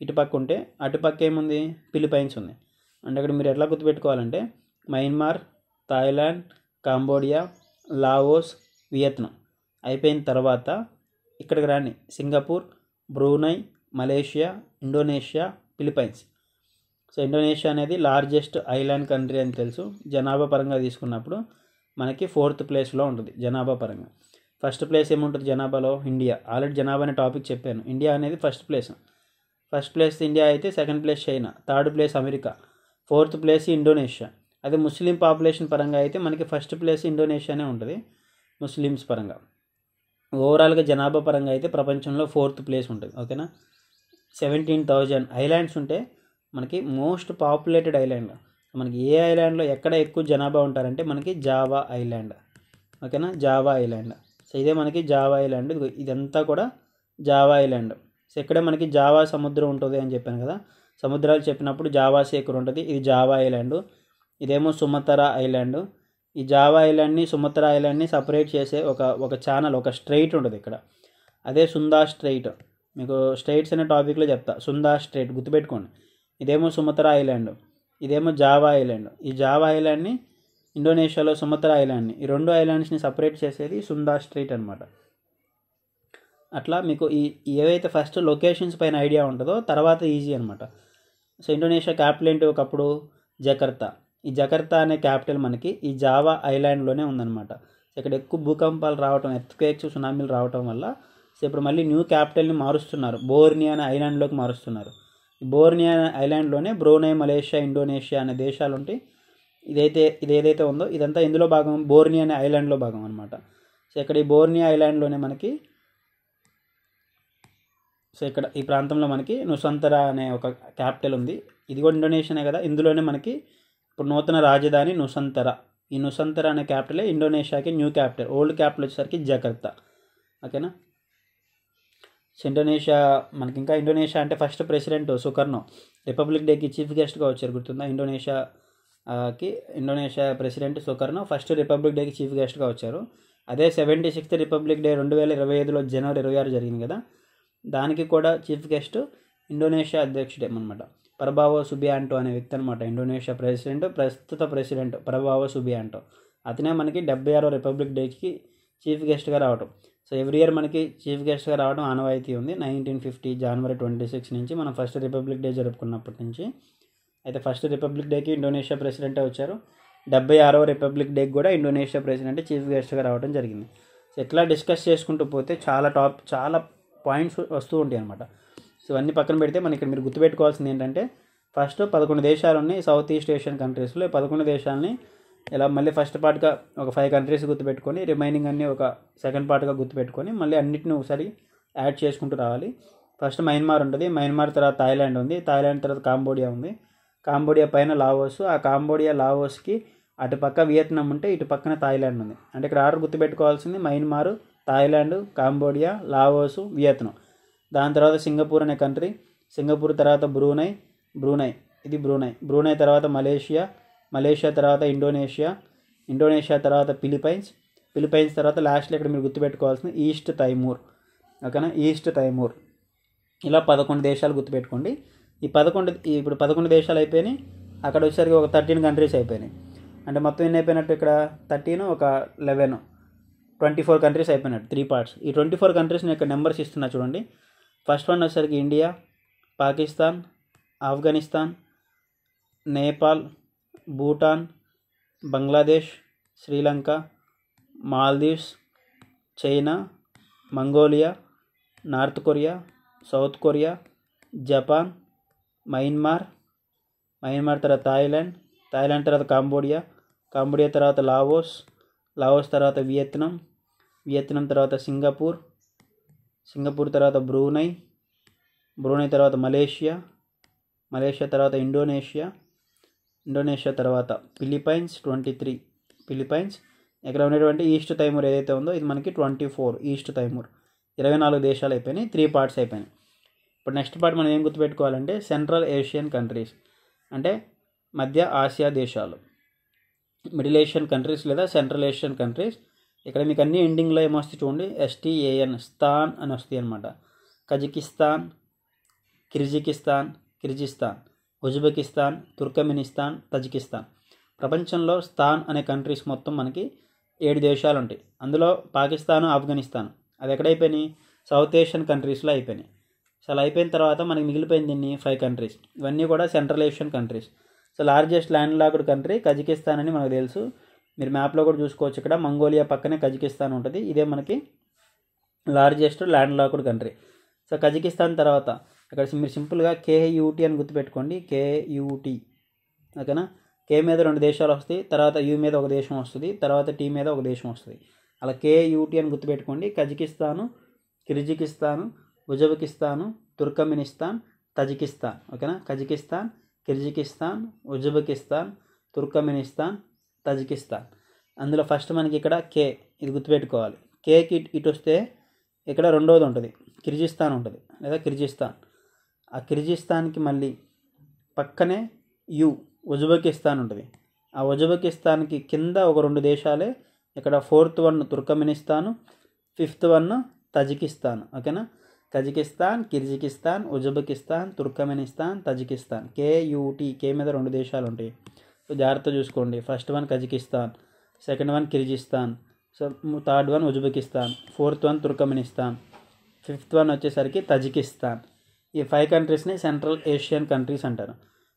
ఇటు పక్క ఉంటే అటు పక్క ఏముంది? ఫిలిప్పైన్స్ ఉంది. అంటే ఇక్కడ మీరు ఎట్లా గుర్తుపెట్టుకోవాలంటే Myanmar, Thailand, Cambodia, Laos, Vietnam అయిపోయిన తర్వాత ఇక్కడికి రాండి, Singapore, Brunei, Malaysia, Indonesia, Philippines. So Indonesia అనేది లార్జెస్ట్ ఐలాండ్ కంట్రీ అని తెలుసు. జనాభా పరంగా తీసుకున్నప్పుడు మనకి 4th ప్లేస్లో ఉంటుంది జనాభా పరంగా. ఫస్ట్ ప్లేస్ ఏముంటుంది జనాభాలో? ఇండియా. ఆల్రెడీ జనాభా అనే టాపిక్ చెప్పాను. ఇండియా అనేది ఫస్ట్ ప్లేస్ ఇండియా అయితే, 2nd place China, 3rd place America, 4th place Indonesia. అదే ముస్లిం పాపులేషన్ పరంగా అయితే మనకి ఫస్ట్ ప్లేస్ ఇండోనేషియానే ఉంటుంది ముస్లిమ్స్ పరంగా. ఓవరాల్గా జనాభా పరంగా అయితే ప్రపంచంలో 4th ప్లేస్ ఉంటుంది. ఓకేనా. 17,000 ఐలాండ్స్ ఉంటే మనకి మోస్ట్ పాపులేటెడ్ ఐలాండ్ మనకి ఏ ఐలాండ్లో ఎక్కడ ఎక్కువ జనాభా ఉంటారంటే మనకి జావా ఐలాండ్. ఓకేనా, జావా ఐలాండ్. సో ఇదే మనకి జావా ఐలాండ్. ఇదంతా కూడా జావా ఐలాండ్. సో ఇక్కడే మనకి జావా సముద్రం ఉంటుంది అని చెప్పాను కదా. సముద్రాలు చెప్పినప్పుడు జావా సేకర్ ఉంటుంది. ఇది జావా ఐలాండ్. ఇదేమో సుమత్రా ఐలాండ్. ఈ జావా ఐలాండ్ని, సుమత్రా ఐలాండ్ని సపరేట్ చేసే ఒక ఛానల్, ఒక స్ట్రైట్ ఉంటుంది ఇక్కడ. అదే సుందా స్ట్రైట్. మీకు స్ట్రైట్స్ అనే టాపిక్లో చెప్తా. సుందా స్ట్రైట్ గుర్తుపెట్టుకోండి. ఇదేమో సుమత్రా ఐలాండ్, ఇదేమో జావా ఐలాండ్. ఈ జావా ఐలాండ్ని, ఇండోనేషియాలో సుమత్రా ఐలాండ్ని, ఈ 2 ఐలాండ్స్ని సపరేట్ చేసేది సుందా స్ట్రైట్ అనమాట. అట్లా మీకు ఏవైతే ఫస్ట్ లొకేషన్స్ పైన ఐడియా ఉంటుందో తర్వాత ఈజీ అనమాట. సో ఇండోనేషియా క్యాపిటల్ ఏంటి ఒకప్పుడు? జకర్తా. ఈ జకర్తా అనే క్యాపిటల్ మనకి ఈ జావా ఐలాండ్లోనే ఉందన్నమాట. సో ఇక్కడ ఎక్కువ భూకంపాలు రావటం, ఎర్త్క్వేక్స్, సునామీలు రావటం వల్ల సో ఇప్పుడు మళ్ళీ న్యూ క్యాపిటల్ని మారుస్తున్నారు, బోర్నియా అనే ఐలాండ్లోకి మారుస్తున్నారు. ఈ బోర్నియా ఐలాండ్లోనే బ్రూనై, మలేషియా, ఇండోనేషియా అనే దేశాలు ఉంటాయి. ఇదేదైతే ఉందో ఇదంతా ఇందులో భాగం, బోర్నియా అనే ఐలాండ్లో భాగం అనమాట. సో ఇక్కడ ఈ బోర్నియా ఐలాండ్లోనే మనకి, సో ఇక్కడ ఈ ప్రాంతంలో మనకి నుసంతరా అనే ఒక క్యాపిటల్ ఉంది. ఇది కూడా ఇండోనేషియానే కదా. ఇందులోనే మనకి ఇప్పుడు నూతన రాజధాని నుసంతరా. ఈ నుసంతరా అనే క్యాపిటలే ఇండోనేషియాకి న్యూ క్యాపిటల్. ఓల్డ్ క్యాపిటల్ వచ్చేసరికి జకర్తా. ఓకేనా. సో ఇండోనేషియా మనకి ఇంకా ఇండోనేషియా అంటే ఫస్ట్ ప్రెసిడెంట్ సుకర్నో రిపబ్లిక్ డేకి చీఫ్ గెస్ట్గా వచ్చారు, గుర్తుందా? ఇండోనేషియా ప్రెసిడెంట్ సుకర్నో ఫస్ట్ రిపబ్లిక్ డేకి చీఫ్ గెస్ట్గా వచ్చారు. అదే 76th రిపబ్లిక్ డే 2025లో జనవరి 26 జరిగింది కదా. దానికి కూడా చీఫ్ గెస్ట్ ఇండోనేషియా అధ్యక్షుడే అనమాట, ప్రభావో సుబియాంటో అనే వ్యక్తి అనమాట. ఇండోనేషియా ప్రస్తుత ప్రెసిడెంట్ ప్రభావో సుబియాంటో. అతనే మనకి 76వ రిపబ్లిక్ డేకి చీఫ్ గెస్ట్గా రావటం. సో ఎవ్రీ ఇయర్ మనకి చీఫ్ గెస్ట్గా రావడం ఆనవాయితీ ఉంది. 1950 జనవరి 26 నుంచి మనం ఫస్ట్ రిపబ్లిక్ డే జరుపుకున్నప్పటి నుంచి. అయితే ఫస్ట్ రిపబ్లిక్ డేకి ఇండోనేషియా ప్రెసిడెంటే వచ్చారు. 76వ రిపబ్లిక్ డేకి కూడా ఇండోనేషియా ప్రెసిడెంట్ చీఫ్ గెస్ట్గా రావడం జరిగింది. సో ఇట్లా డిస్కస్ చేసుకుంటూ పోతే చాలా పాయింట్స్ వస్తూ ఉంటాయి అనమాట. సో అన్నీ పక్కన పెడితే మనకి ఇక్కడ మీరు గుర్తుపెట్టుకోవాల్సింది ఏంటంటే ఫస్ట్ 11 దేశాలు ఉన్నాయి సౌత్ ఈస్ట్ ఏషియన్ కంట్రీస్లో. 11 దేశాలని ఇలా మళ్ళీ ఫస్ట్ పార్ట్గా ఒక 5 కంట్రీస్ గుర్తుపెట్టుకొని రిమైనింగ్ అన్నీ ఒక సెకండ్ పార్ట్గా గుర్తుపెట్టుకొని మళ్ళీ అన్నిటిని ఒకసారి యాడ్ చేసుకుంటూ రావాలి. ఫస్ట్ మయన్మార్ ఉంటుంది, మయన్మార్ తర్వాత థాయిలాండ్ ఉంది, థాయిలాండ్ తర్వాత కాంబోడియా ఉంది, కాంబోడియా పైన లావోస్, ఆ కాంబోడియా లావోస్కి అటు పక్క వియత్నాం ఉంటే ఇటు పక్కన థాయిలాండ్ ఉంది. అంటే ఇక్కడ ఆర్డర్ గుర్తుపెట్టుకోవాల్సింది Myanmar, Thailand, Cambodia, Laos, Vietnam. దాని తర్వాత సింగపూర్ అనే కంట్రీ, సింగపూర్ తర్వాత బ్రూనై తర్వాత మలేషియా తర్వాత ఇండోనేషియా తర్వాత ఫిలిపైన్స్ తర్వాత లాస్ట్లో ఇక్కడ మీరు గుర్తుపెట్టుకోవాల్సింది ఈస్ట్ తైమూర్. ఓకేనా, ఈస్ట్ తైమూర్. ఇలా 11 దేశాలు గుర్తుపెట్టుకోండి. ఇప్పుడు 11 దేశాలు అయిపోయినాయి. అక్కడ వచ్చేసరికి ఒక 13 కంట్రీస్ అయిపోయినాయి. అంటే మొత్తం ఎన్ని అయిపోయినట్టు ఇక్కడ 13 ఒక 11 24 కంట్రీస్ అయిపోయినట్టు 3 పార్ట్స్. ఈ 24 కంట్రీస్ని ఇక్కడ నెంబర్స్ ఇస్తున్నా చూడండి. ఫస్ట్ వన్ వచ్చేసరికి India, Pakistan, Afghanistan, Nepal, Bhutan, Bangladesh, Sri Lanka, Maldives, China, Mongolia, North Korea, South Korea, Japan, Myanmar తర్వాత థాయిలాండ్ తర్వాత కాంబోడియా తర్వాత లావోస్ తర్వాత వియత్నాం తర్వాత సింగపూర్ తర్వాత బ్రూనై తర్వాత మలేషియా తర్వాత ఇండోనేషియా తర్వాత ఫిలిపైన్స్ 23 ఇక్కడ ఉన్నటువంటి ఈస్ట్ తైమూర్ ఏదైతే ఉందో ఇది మనకి 24 ఈస్ట్ తైమూర్. 24 దేశాలు అయిపోయినాయి, 3 పార్ట్స్ అయిపోయినాయి. ఇప్పుడు నెక్స్ట్ పార్ట్ మనం ఏం గుర్తుపెట్టుకోవాలంటే సెంట్రల్ ఏషియన్ కంట్రీస్ అంటే మధ్య ఆసియా దేశాలు, మిడిల్ ఏషియన్ కంట్రీస్ లేదా సెంట్రల్ ఏషియన్ కంట్రీస్. ఇక్కడ మీకు అన్ని ఎండింగ్లో ఏమొస్తుంది చూడండి, STAN స్థాన్ అని వస్తాయి అనమాట. Kazakhstan, Kyrgyzstan, Uzbekistan, Turkmenistan, Tajikistan. ప్రపంచంలో స్థాన్ అనే కంట్రీస్ మొత్తం మనకి 7 దేశాలు ఉంటాయి. అందులో పాకిస్తాను, ఆఫ్ఘనిస్తాన్ అది ఎక్కడైపోయినాయి, సౌత్ ఏషియన్ కంట్రీస్లో అయిపోయినాయి. సో అలా అయిపోయిన తర్వాత మనకి మిగిలిపోయింది దీన్ని 5 కంట్రీస్. ఇవన్నీ కూడా central Asian countries. So largest land locked country Kazakhstan అని మనకు తెలుసు. మీరు మ్యాప్లో కూడా చూసుకోవచ్చు. ఇక్కడ మంగోలియా పక్కనే కజకిస్తాన్ ఉంటుంది. ఇదే మనకి largest land locked country. So Kazakhstan తర్వాత ఇక్కడ మీరు సింపుల్గా KUT అని గుర్తుపెట్టుకోండి. KUT. ఓకేనా, K మీద 2 దేశాలు వస్తాయి, తర్వాత U మీద ఒక దేశం వస్తుంది, తర్వాత T మీద ఒక దేశం వస్తుంది. అలా KUT అని గుర్తుపెట్టుకోండి. Kazakhstan, Kyrgyzstan, Uzbekistan, Turkmenistan, Tajikistan. ఓకేనా, Kazakhstan, Kyrgyzstan, Uzbekistan, Turkmenistan, Tajikistan. అందులో ఫస్ట్ మనకి ఇక్కడ K ఇది గుర్తుపెట్టుకోవాలి. Kకి ఇటు వస్తే ఇక్కడ రెండోది ఉంటుంది, కిర్జిస్తాన్ ఉంటుంది లేదా కిర్జిస్తాన్. ఆ కిర్జిస్తాన్కి మళ్ళీ పక్కనే ఉజ్బెకిస్తాన్ ఉంటుంది. ఆ ఉజ్బెకిస్తాన్కి కింద ఒక 2 దేశాలే. ఇక్కడ 4th one Turkmenistan, 5th one Tajikistan. ఓకేనా, Kazakhstan, Kyrgyzstan, Uzbekistan, Turkmenistan, Tajikistan. KUT, K మీద 2 దేశాలు ఉంటాయి. సో జాగ్రత్త చూసుకోండి. First one Kazakhstan, second one Kyrgyzstan, so third one Uzbekistan, 4th one Turkmenistan, 5th one వచ్చేసరికి తజికిస్తాన్. ఈ 5 కంట్రీస్ని సెంట్రల్ ఏషియన్ కంట్రీస్ అంటారు.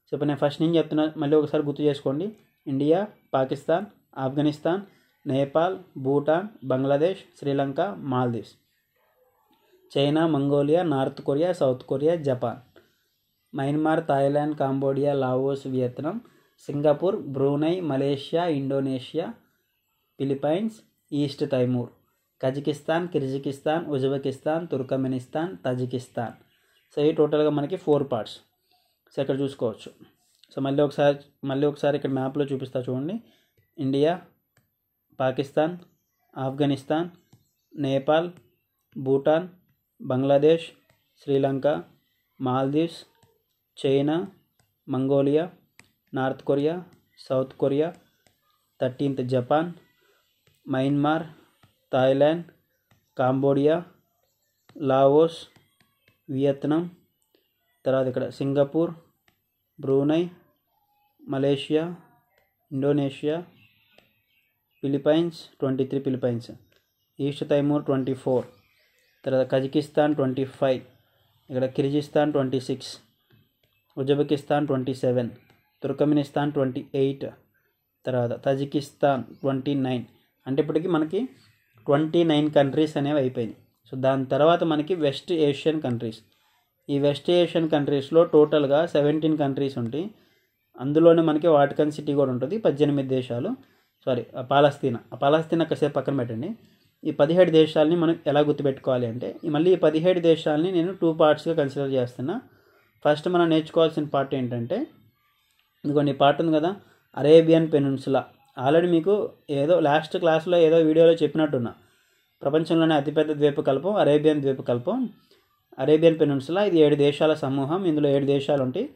సో ఇప్పుడు నేను ఫస్ట్ నుంచి చెప్తున్నా, మళ్ళీ ఒకసారి గుర్తు చేసుకోండి. India, Pakistan, Afghanistan, Nepal, Bhutan, Bangladesh, Sri Lanka, Maldives, China, Mongolia, North Korea, South Korea, Japan, Myanmar, Thailand, Cambodia, Laos, Vietnam, Singapore, Brunei, Malaysia, Indonesia, Philippines, East Timor, Kazakhstan, Kyrgyzstan, Uzbekistan, Turkmenistan, Tajikistan. So ఈ టోటల్గా మనకి 4 పార్ట్స్. సో ఇక్కడ చూసుకోవచ్చు. సో మళ్ళీ ఒకసారి ఇక్కడ మ్యాప్లో చూపిస్తా చూడండి. India, Pakistan, Afghanistan, Nepal, Bhutan, Bangladesh, Sri Lanka, Maldives, China, Mongolia, North Korea, South Korea, 13th Japan, Myanmar, Thailand, Cambodia, Laos, Vietnam, తర్వాత ఇక్కడ Singapore, Brunei, Malaysia, Indonesia, Philippines 23 Philippines, East Timor 24, తర్వాత కజకిస్తాన్ 25, ఇక్కడ కిర్జిస్తాన్ 26, ఉజ్బెకిస్తాన్ 27, తుర్కమెనిస్తాన్ 28, తర్వాత తజికిస్తాన్ 29, అంటే ఇప్పటికి మనకి 29 కంట్రీస్ అనేవి అయిపోయినాయి. సో దాని తర్వాత మనకి వెస్ట్ ఏషియన్ కంట్రీస్. ఈ వెస్ట్ ఏషియన్ కంట్రీస్లో టోటల్గా 17 కంట్రీస్ ఉంటాయి. అందులోనే మనకి వాటికన్ సిటీ కూడా ఉంటుంది. 18 దేశాలు, పాలస్తీనా కాసేపు పక్కన పెట్టండి. ఈ 17 దేశాలని మనం ఎలా గుర్తుపెట్టుకోవాలి అంటే, మళ్ళీ ఈ 17 దేశాలని నేను 2 పార్ట్స్గా కన్సిడర్ చేస్తున్నా. ఫస్ట్ మనం నేర్చుకోవాల్సిన పార్ట్ ఏంటంటే, ఇదిగోండి ఈ పార్ట్ ఉంది కదా, అరేబియన్ పెనిన్సులా. ఆల్రెడీ మీకు ఏదో లాస్ట్ క్లాస్లో ఏదో వీడియోలో చెప్పినట్టున్నా, ప్రపంచంలోనే అతిపెద్ద ద్వీపకల్పం అరేబియన్ ద్వీపకల్పం, అరేబియన్ పెనిన్సులా. ఇది 7 దేశాల సమూహం. ఇందులో 7 దేశాలు ఉంటాయి.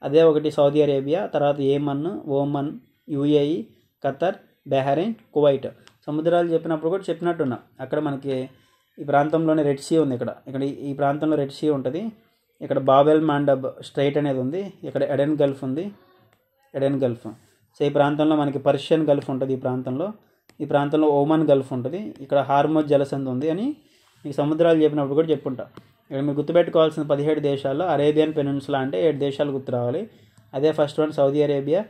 అదే ఒకటి సౌదీ అరేబియా, తర్వాత ఏమన్, Oman, UAE, Qatar, Bahrain, Kuwait. సముద్రాలు చెప్పినప్పుడు కూడా చెప్పినట్టున్నా, అక్కడ మనకి ఈ ప్రాంతంలోనే రెడ్ సీ ఉంది. ఇక్కడ ఈ ప్రాంతంలో రెడ్ సీ ఉంటుంది. ఇక్కడ బాబెల్ మాండబ్ స్ట్రైట్ అనేది ఉంది. ఇక్కడ ఎడెన్ గల్ఫ్ ఉంది, ఎడెన్ గల్ఫ్. సో ఈ ప్రాంతంలో మనకి పర్షియన్ గల్ఫ్ ఉంటుంది. ఈ ప్రాంతంలో ఓమన్ గల్ఫ్ ఉంటుంది. ఇక్కడ హార్మోజ్ జలసంధి ఉంది అని మీకు సముద్రాలు చెప్పినప్పుడు కూడా చెప్పుంటా. ఇక్కడ మీరు గుర్తుపెట్టుకోవాల్సిన 17 దేశాల్లో అరేబియన్ పెనిన్సులా అంటే 7 దేశాలు గుర్తు రావాలి. అదే ఫస్ట్ వన్ సౌదీ అరేబియా,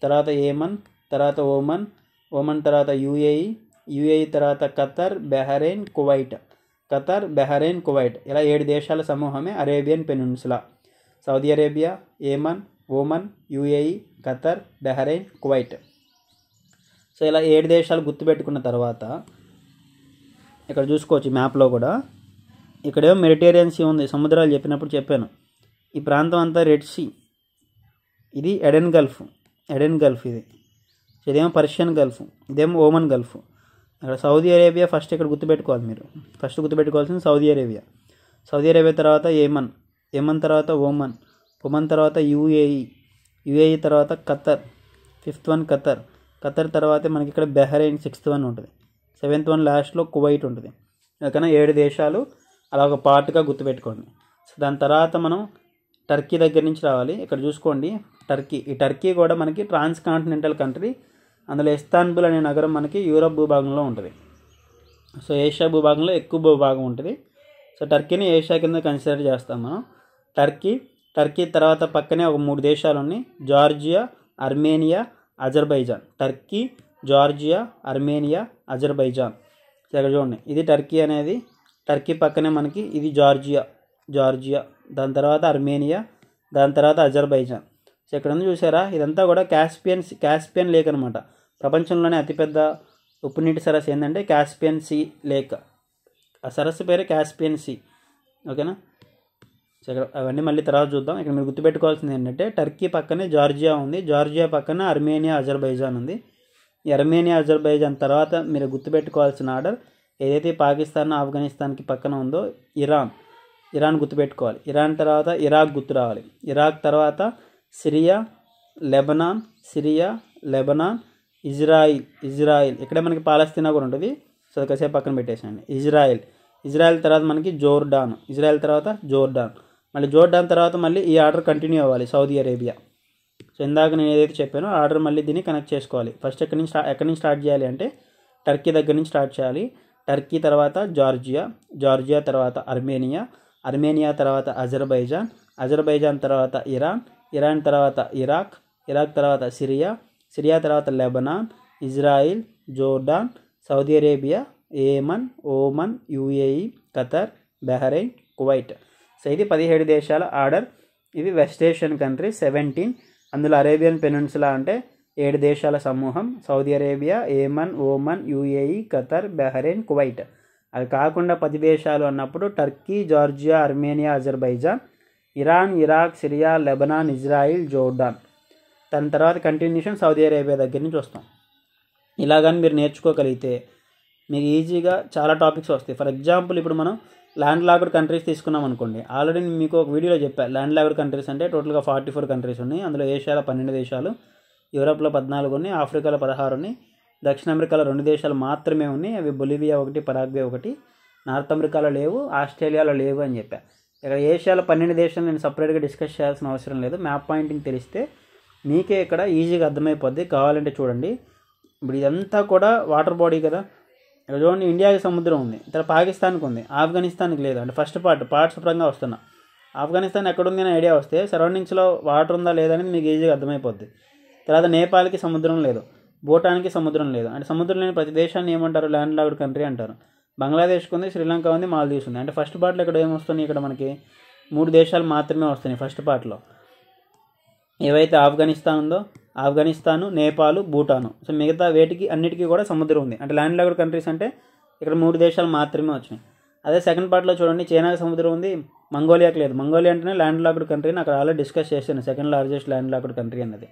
తర్వాత ఏమన్, తర్వాత ఓమన్ తర్వాత యుఏఈ తర్వాత ఖతర్, బహ్రెయిన్, కువైట్. ఇలా 7 దేశాల సమూహమే Arabian peninsula. Saudi Arabia, Yemen, Oman, UAE, Qatar, Bahrain, Kuwait. So ఇలా 7 దేశాలు గుర్తుపెట్టుకున్న తర్వాత ఇక్కడ చూసుకోవచ్చు మ్యాప్లో కూడా, ఇక్కడేమో మెడిటేరియన్ సీ ఉంది. సముద్రాలు చెప్పినప్పుడు చెప్పాను. ఈ ప్రాంతం అంతా రెడ్ సీ. ఇది ఎడెన్ గల్ఫ్ ఇది. సో ఇదేమో పర్షియన్ గల్ఫ్, ఇదేమో ఓమన్ గల్ఫ్. అక్కడ సౌదీ అరేబియా ఫస్ట్ ఇక్కడ గుర్తుపెట్టుకోవాలి మీరు. ఫస్ట్ గుర్తుపెట్టుకోవాల్సింది సౌదీ అరేబియా తర్వాత ఏమన్ తర్వాత ఓమన్ తర్వాత యుఏఈ తర్వాత ఖతర్, 5th వన్ ఖతర్ తర్వాత మనకి ఇక్కడ బహ్రెయిన్ 6th వన్ ఉంటుంది. 7th వన్ లాస్ట్లో కువైట్ ఉంటుంది. ఓకేనా, 7 దేశాలు అలా ఒక పార్ట్గా గుర్తుపెట్టుకోండి. సో దాని తర్వాత మనం టర్కీ దగ్గర నుంచి రావాలి. ఇక్కడ చూసుకోండి ఈ టర్కీ కూడా మనకి ట్రాన్స్ కాంటినెంటల్ కంట్రీ. అందులో ఇస్తాన్బుల్ అనే నగరం మనకి యూరప్ భూభాగంలో ఉంటుంది. సో ఏషియా భూభాగంలో ఎక్కువ భూభాగం ఉంటుంది. సో టర్కీని ఏషియా కింద కన్సిడర్ చేస్తాం మనం. టర్కీ తర్వాత పక్కనే ఒక 3 దేశాలు ఉన్నాయి, Georgia, Armenia, Azerbaijan. Turkey, Georgia, Armenia, Azerbaijan. ఇక్కడ చూడండి, ఇది టర్కీ అనేది. టర్కీ పక్కనే మనకి ఇది జార్జియా, దాని తర్వాత అర్మేనియా, దాని తర్వాత అజర్బైజాన్. సో ఇక్కడ ఉంది చూసారా, ఇదంతా కూడా క్యాస్పియన్ లేక్ అనమాట. ప్రపంచంలోనే అతిపెద్ద ఉప్పు నీటి సరస్సు ఏంటంటే క్యాస్పియన్ సీ లేక్. ఆ సరస్సు పేరు క్యాస్పియన్ సీ. ఓకేనా, సో ఇక్కడ అవన్నీ మళ్ళీ తర్వాత చూద్దాం. ఇక్కడ మీరు గుర్తుపెట్టుకోవాల్సింది ఏంటంటే, టర్కీ పక్కనే జార్జియా ఉంది, జార్జియా పక్కన అర్మేనియా, అజర్బైజాన్ ఉంది. ఈ అర్మేనియా, అజర్బైజాన్ తర్వాత మీరు గుర్తుపెట్టుకోవాల్సిన ఆర్డర్ ఏదైతే పాకిస్తాన్, ఆఫ్ఘనిస్తాన్కి పక్కన ఉందో ఇరాన్ గుర్తుపెట్టుకోవాలి. ఇరాన్ తర్వాత ఇరాక్ గుర్తు రావాలి. ఇరాక్ తర్వాత సిరియా, లెబనాన్, ఇజ్రాయిల్. ఇక్కడే మనకి పాలస్తీనా కూడా ఉంటుంది. సో కాసేపు పక్కన పెట్టేసాను. ఇజ్రాయిల్ తర్వాత మనకి ఇజ్రాయిల్ తర్వాత జోర్డాన్. మళ్ళీ జోర్డాన్ తర్వాత మళ్ళీ ఈ ఆర్డర్ కంటిన్యూ అవ్వాలి, సౌదీ అరేబియా. సో ఇందాక నేను ఏదైతే చెప్పానో ఆర్డర్ మళ్ళీ దీన్ని కనెక్ట్ చేసుకోవాలి. ఫస్ట్ ఎక్కడి నుంచి స్టార్ట్ చేయాలి అంటే టర్కీ దగ్గర నుంచి స్టార్ట్ చేయాలి. టర్కీ తర్వాత జార్జియా తర్వాత అర్మేనియా తర్వాత అజర్బైజాన్ తర్వాత ఇరాన్ తర్వాత ఇరాక్ తర్వాత సిరియా తర్వాత Lebanon, Israel, Jordan, Saudi Arabia, Yemen, Oman, UAE, Qatar, Bahrain, Kuwait. So ఇది 17 దేశాల ఆర్డర్. ఇవి వెస్ట్ ఏషియన్ కంట్రీస్ 17. అందులో అరేబియన్ పెనిన్సులా అంటే 7 దేశాల సమూహం. Saudi Arabia, Yemen, Oman, UAE, Qatar, Bahrain, Kuwait. అవి కాకుండా 10 దేశాలు అన్నప్పుడు Turkey, Georgia, Armenia, Azerbaijan, Iran, Iraq, Syria, Lebanon, Israel, Jordan. దాని తర్వాత కంటిన్యూషన్ సౌదీ అరేబియా దగ్గర నుంచి వస్తాం. ఇలాగని మీరు నేర్చుకోగలిగితే మీకు ఈజీగా చాలా టాపిక్స్ వస్తాయి. ఫర్ ఎగ్జాంపుల్ ఇప్పుడు మనం ల్యాండ్ లాక్డ్ కంట్రీస్ తీసుకున్నాం అనుకోండి. ఆల్రెడీ మీకు ఒక వీడియోలో చెప్పాను. ల్యాండ్ లాక్డ్ కంట్రీస్ అంటే టోటల్గా 44 కంట్రీస్ ఉన్నాయి. అందులో ఏషియాలో 12 దేశాలు, యూరోప్లో 14 ఉన్నాయి, ఆఫ్రికాలో 16 ఉన్నాయి, దక్షిణ అమెరికాలో 2 దేశాలు మాత్రమే ఉన్నాయి. అవి బొలివియా 1, పరాగ్వే 1. నార్త్ అమెరికాలో లేవు, ఆస్ట్రేలియాలో లేవు అని చెప్పా. ఇక్కడ ఏషియాలో 12 దేశాలు నేను సపరేట్గా డిస్కస్ చేయాల్సిన అవసరం లేదు. మ్యాప్ పాయింటింగ్ తెలిస్తే మీకే ఇక్కడ ఈజీగా అర్థమైపోద్ది. కావాలంటే చూడండి. ఇప్పుడు ఇదంతా కూడా వాటర్ బాడీ కదా. ఇక్కడ చూడండి, ఇండియాకి సముద్రం ఉంది, ఇక్కడ పాకిస్తాన్కి ఉంది, ఆఫ్ఘనిస్తాన్కి లేదు. అంటే ఫస్ట్ పార్ట్స్ పరంగా వస్తున్నా. ఆఫ్ఘనిస్తాన్ ఎక్కడుంది అనే ఐడియా వస్తే సరౌండింగ్స్లో వాటర్ ఉందా లేదా అనేది మీకు ఈజీగా అర్థమైపోద్ది. తర్వాత నేపాల్కి సముద్రం లేదు, భూటాన్కి సముద్రం లేదు. అంటే సముద్రం లేని ప్రతి దేశాన్ని ఏమంటారు? ల్యాండ్ లాక్డ్ కంట్రీ అంటారు. బంగ్లాదేశ్కి ఉంది, శ్రీలంక ఉంది, మాల్దీవ్స్ ఉంది. అంటే ఫస్ట్ పార్ట్లో ఇక్కడ ఏమొస్తున్నాయి? ఇక్కడ మనకి 3 దేశాలు మాత్రమే వస్తున్నాయి ఫస్ట్ పార్ట్లో. ఏవైతే ఆఫ్ఘనిస్తాన్ ఉందో, ఆఫ్ఘనిస్తాను, నేపాల్, భూటాను. సో మిగతా వేటికి అన్నిటికీ కూడా సముద్రం ఉంది. అంటే ల్యాండ్ లాక్డ్ కంట్రీస్ అంటే ఇక్కడ 3 దేశాలు మాత్రమే వచ్చినాయి. అదే సెకండ్ పార్ట్లో చూడండి, చైనాకి సముద్రం ఉంది, మంగోలియాకి లేదు. మంగోలియా అంటేనే ల్యాండ్ లాక్డ్ కంట్రీని అక్కడ ఆల్రెడీ డిస్కస్ చేశాను. Second largest land locked country అన్నది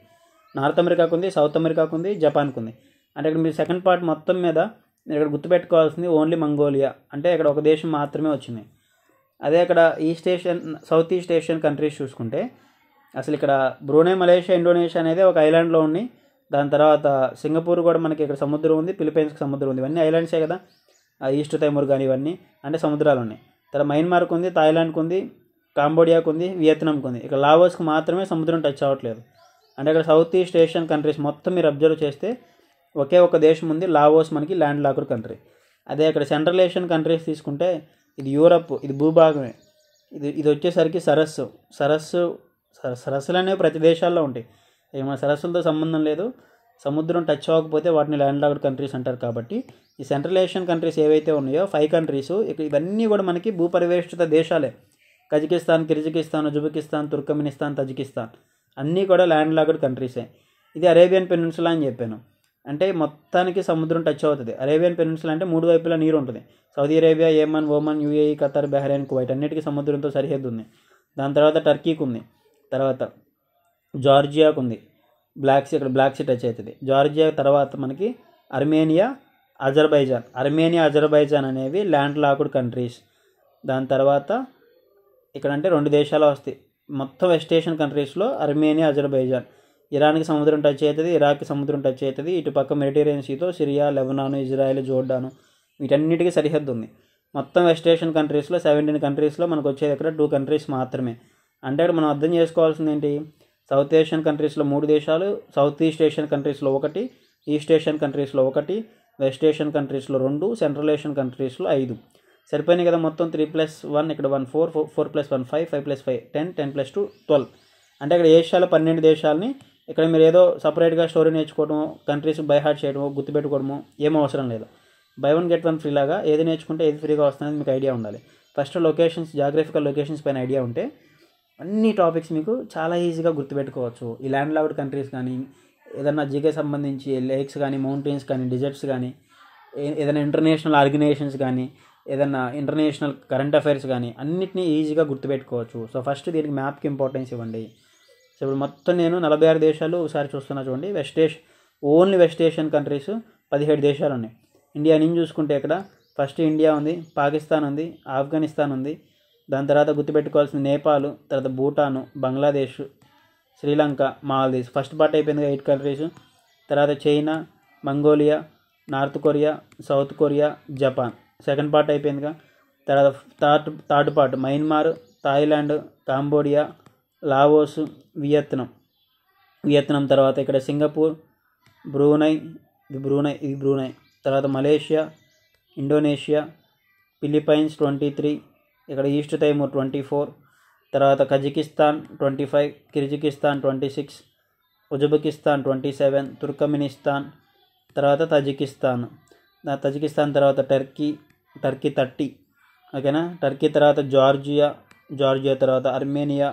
నార్త్ అమెరికాకు ఉంది, సౌత్ అమెరికాకు ఉంది, జపాన్కి ఉంది. అంటే ఇక్కడ మీరు సెకండ్ పార్ట్ మొత్తం మీద మీరు ఇక్కడ గుర్తుపెట్టుకోవాల్సింది ఓన్లీ మంగోలియా. అంటే ఇక్కడ ఒక దేశం మాత్రమే వచ్చింది. అదే ఇక్కడ సౌత్ ఈస్ట్ ఏషియన్ కంట్రీస్ చూసుకుంటే అసలు ఇక్కడ బ్రూనై, మలేషియా, ఇండోనేషియా అనేది ఒక ఐలాండ్లో ఉంది. దాని తర్వాత సింగపూర్ కూడా మనకి ఇక్కడ సముద్రం ఉంది, ఫిలిప్పైన్స్కి సముద్రం ఉంది. ఇవన్నీ ఐలాండ్సే కదా. ఈస్ట్ తైమూర్ కానీ ఇవన్నీ అంటే సముద్రాలు ఉన్నాయి. తర్వాత మయన్మార్కు ఉంది, థాయిలాండ్కి ఉంది, కాంబోడియాకు ఉంది, వియత్నాంకి ఉంది. ఇక్కడ లావోస్కి మాత్రమే సముద్రం టచ్ అవ్వట్లేదు. అంటే ఇక్కడ సౌత్ ఈస్ట్ ఏషియన్ కంట్రీస్ మొత్తం మీరు అబ్జర్వ్ చేస్తే ఒకే ఒక దేశం ఉంది, లావోస్ మనకి ల్యాండ్ లాక్డ్ కంట్రీ. అదే ఇక్కడ సెంట్రల్ ఏషియన్ కంట్రీస్ తీసుకుంటే ఇది యూరప్, ఇది భూభాగమే. ఇది వచ్చేసరికి సరస్సులు అనేవి ప్రతి దేశాల్లో ఉంటాయి. మన సరస్సులతో సంబంధం లేదు. సముద్రం టచ్ అవ్వకపోతే వాటిని ల్యాండ్ లాక్డ్ కంట్రీస్ అంటారు. కాబట్టి ఈ సెంట్రల్ ఏషియన్ కంట్రీస్ ఏవైతే ఉన్నాయో 5 కంట్రీస్ ఇవన్నీ కూడా మనకి భూపరివేష్టిత దేశాలే. Kazakhstan, Kyrgyzstan, Uzbekistan, Turkmenistan, Tajikistan అన్నీ కూడా ల్యాండ్ లాక్డ్ కంట్రీసే. ఇది అరేబియన్ పెనిన్సులా అని చెప్పాను. అంటే మొత్తానికి సముద్రం టచ్ అవుతుంది. అరేబియన్ పెనిన్సులా అంటే 3 వైపులా నీరు ఉంటుంది. Saudi Arabia, Yemen, Oman, UAE, Qatar, Bahrain, Kuwait అన్నిటికీ సముద్రంతో సరిహద్దు ఉంది. దాని తర్వాత టర్కీకి ఉంది, తర్వాత జార్జియాకు ఉంది, ఇక్కడ బ్లాక్ సీ టచ్ అవుతుంది. జార్జియా తర్వాత మనకి అర్మేనియా, అజర్బైజాన్ అనేవి ల్యాండ్ లాక్డ్ కంట్రీస్. దాని తర్వాత ఇక్కడ అంటే 2 దేశాలు వస్తాయి మొత్తం వెస్ట్ ఏషియన్ కంట్రీస్లో, అర్మేనియా, అజర్బైజాన్. ఇరాన్కి సముద్రం టచ్ అవుతుంది, ఇరాక్కి సముద్రం టచ్ అవుతుంది. ఇటు పక్క మెడిటరేనియన్ సీతో సిరియా, లెబనాను, ఇజ్రాయెల్, జోర్డాను వీటన్నిటికీ సరిహద్దు ఉంది. మొత్తం వెస్ట్ ఏషియన్ కంట్రీస్లో 17 కంట్రీస్లో మనకు వచ్చేది ఇక్కడ 2 కంట్రీస్ మాత్రమే. అంటే ఇక్కడ మనం అర్థం చేసుకోవాల్సింది ఏంటి? సౌత్ ఏషియన్ కంట్రీస్లో 3 దేశాలు, సౌత్ ఈస్ట్ ఏషియన్ కంట్రీస్లో 1, ఈస్ట్ ఏషియన్ కంట్రీస్లో 1, వెస్ట్ ఏషియన్ కంట్రీస్లో 2, సెంట్రల్ ఏషియన్ కంట్రీస్లో 5. సరిపోయినాయి కదా. మొత్తం 3+1 ఇక్కడ 1 4, 4+1 5, 5+5 10, 10+2 12. అంటే ఇక్కడ ఏషియాలో 12 దేశాలని ఇక్కడ మీరు ఏదో సపరేట్గా స్టోరీ నేర్చుకోవడము, కంట్రీస్ బై హార్ట్ చేయడము, గుర్తుపెట్టుకోవడము ఏమో అవసరం లేదు. బై 1 get 1 ఫ్రీ లాగా ఏది నేర్చుకుంటే ఏది ఫ్రీగా వస్తుందని మీకు ఐడియా ఉండాలి. ఫస్ట్ లొకేషన్స్, జాగ్రఫికల్ లొకేషన్స్ పైన ఐడియా ఉంటే అన్ని టాపిక్స్ మీకు చాలా ఈజీగా గుర్తుపెట్టుకోవచ్చు. ఈ ల్యాండ్ లాక్డ్ కంట్రీస్ కానీ, ఏదన్నా జీకే సంబంధించి లేక్స్ కానీ, మౌంటైన్స్ కానీ, డిజర్ట్స్ కానీ, ఏదైనా ఇంటర్నేషనల్ ఆర్గనైజేషన్స్ కానీ, ఏదన్నా ఇంటర్నేషనల్ కరెంట్ అఫైర్స్ కానీ అన్నిటినీ ఈజీగా గుర్తుపెట్టుకోవచ్చు. సో ఫస్ట్ దీనికి మ్యాప్కి ఇంపార్టెన్స్ ఇవ్వండి. సో ఇప్పుడు మొత్తం నేను 46 దేశాలు ఒకసారి చూస్తున్నా చూడండి. ఓన్లీ వెస్ట్ ఏషియన్ కంట్రీస్ 17 దేశాలు ఉన్నాయి. ఇండియా నుంచి చూసుకుంటే ఇక్కడ ఫస్ట్ ఇండియా ఉంది, పాకిస్తాన్ ఉంది, ఆఫ్ఘనిస్తాన్ ఉంది. దాని తర్వాత గుర్తుపెట్టుకోవాల్సిన నేపాల్, తర్వాత భూటాను, బంగ్లాదేశ్, శ్రీలంక, మాల్దీవ్స్. ఫస్ట్ పార్ట్ అయిపోయింది 8 కంట్రీస్. తర్వాత China, Mongolia, North Korea, South Korea, Japan. Second part అయిపోయిందిగా. తర్వాత third part Myanmar, Thailand, Cambodia, Laos, Vietnam. తర్వాత ఇక్కడ సింగపూర్, బ్రూనై. తర్వాత మలేషియా, ఇండోనేషియా, ఫిలిప్పైన్స్ 23, ఇక్కడ ఈస్ట్ తైమూర్ 24, తర్వాత కజకిస్తాన్ 25, కిర్జికిస్తాన్ 26, ఉజ్బెకిస్తాన్ 27, తుర్కమెనిస్తాన్, తర్వాత తజికిస్తాన్ తర్వాత టర్కీ 30, ఓకేనా. టర్కీ తర్వాత జార్జియా తర్వాత అర్మేనియా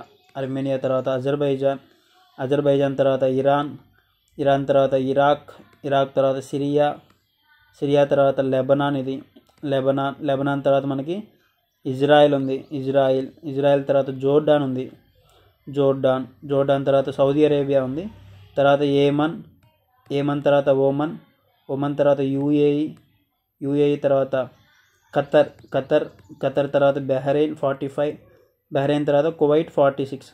తర్వాత అజర్బైజాన్ తర్వాత ఇరాన్ తర్వాత ఇరాక్ తర్వాత సిరియా తర్వాత లెబనాన్ తర్వాత మనకి ఇజ్రాయెల్ ఉంది, ఇజ్రాయెల్ తర్వాత జోర్డాన్ ఉంది, జోర్డాన్ తర్వాత సౌదీ అరేబియా ఉంది, తర్వాత ఏమన్ తర్వాత ఒమన్ తర్వాత యుఏఈ తర్వాత ఖతర్ తర్వాత బహ్రెయిన్ 45, బహ్రెయిన్ తర్వాత కువైట్ 46.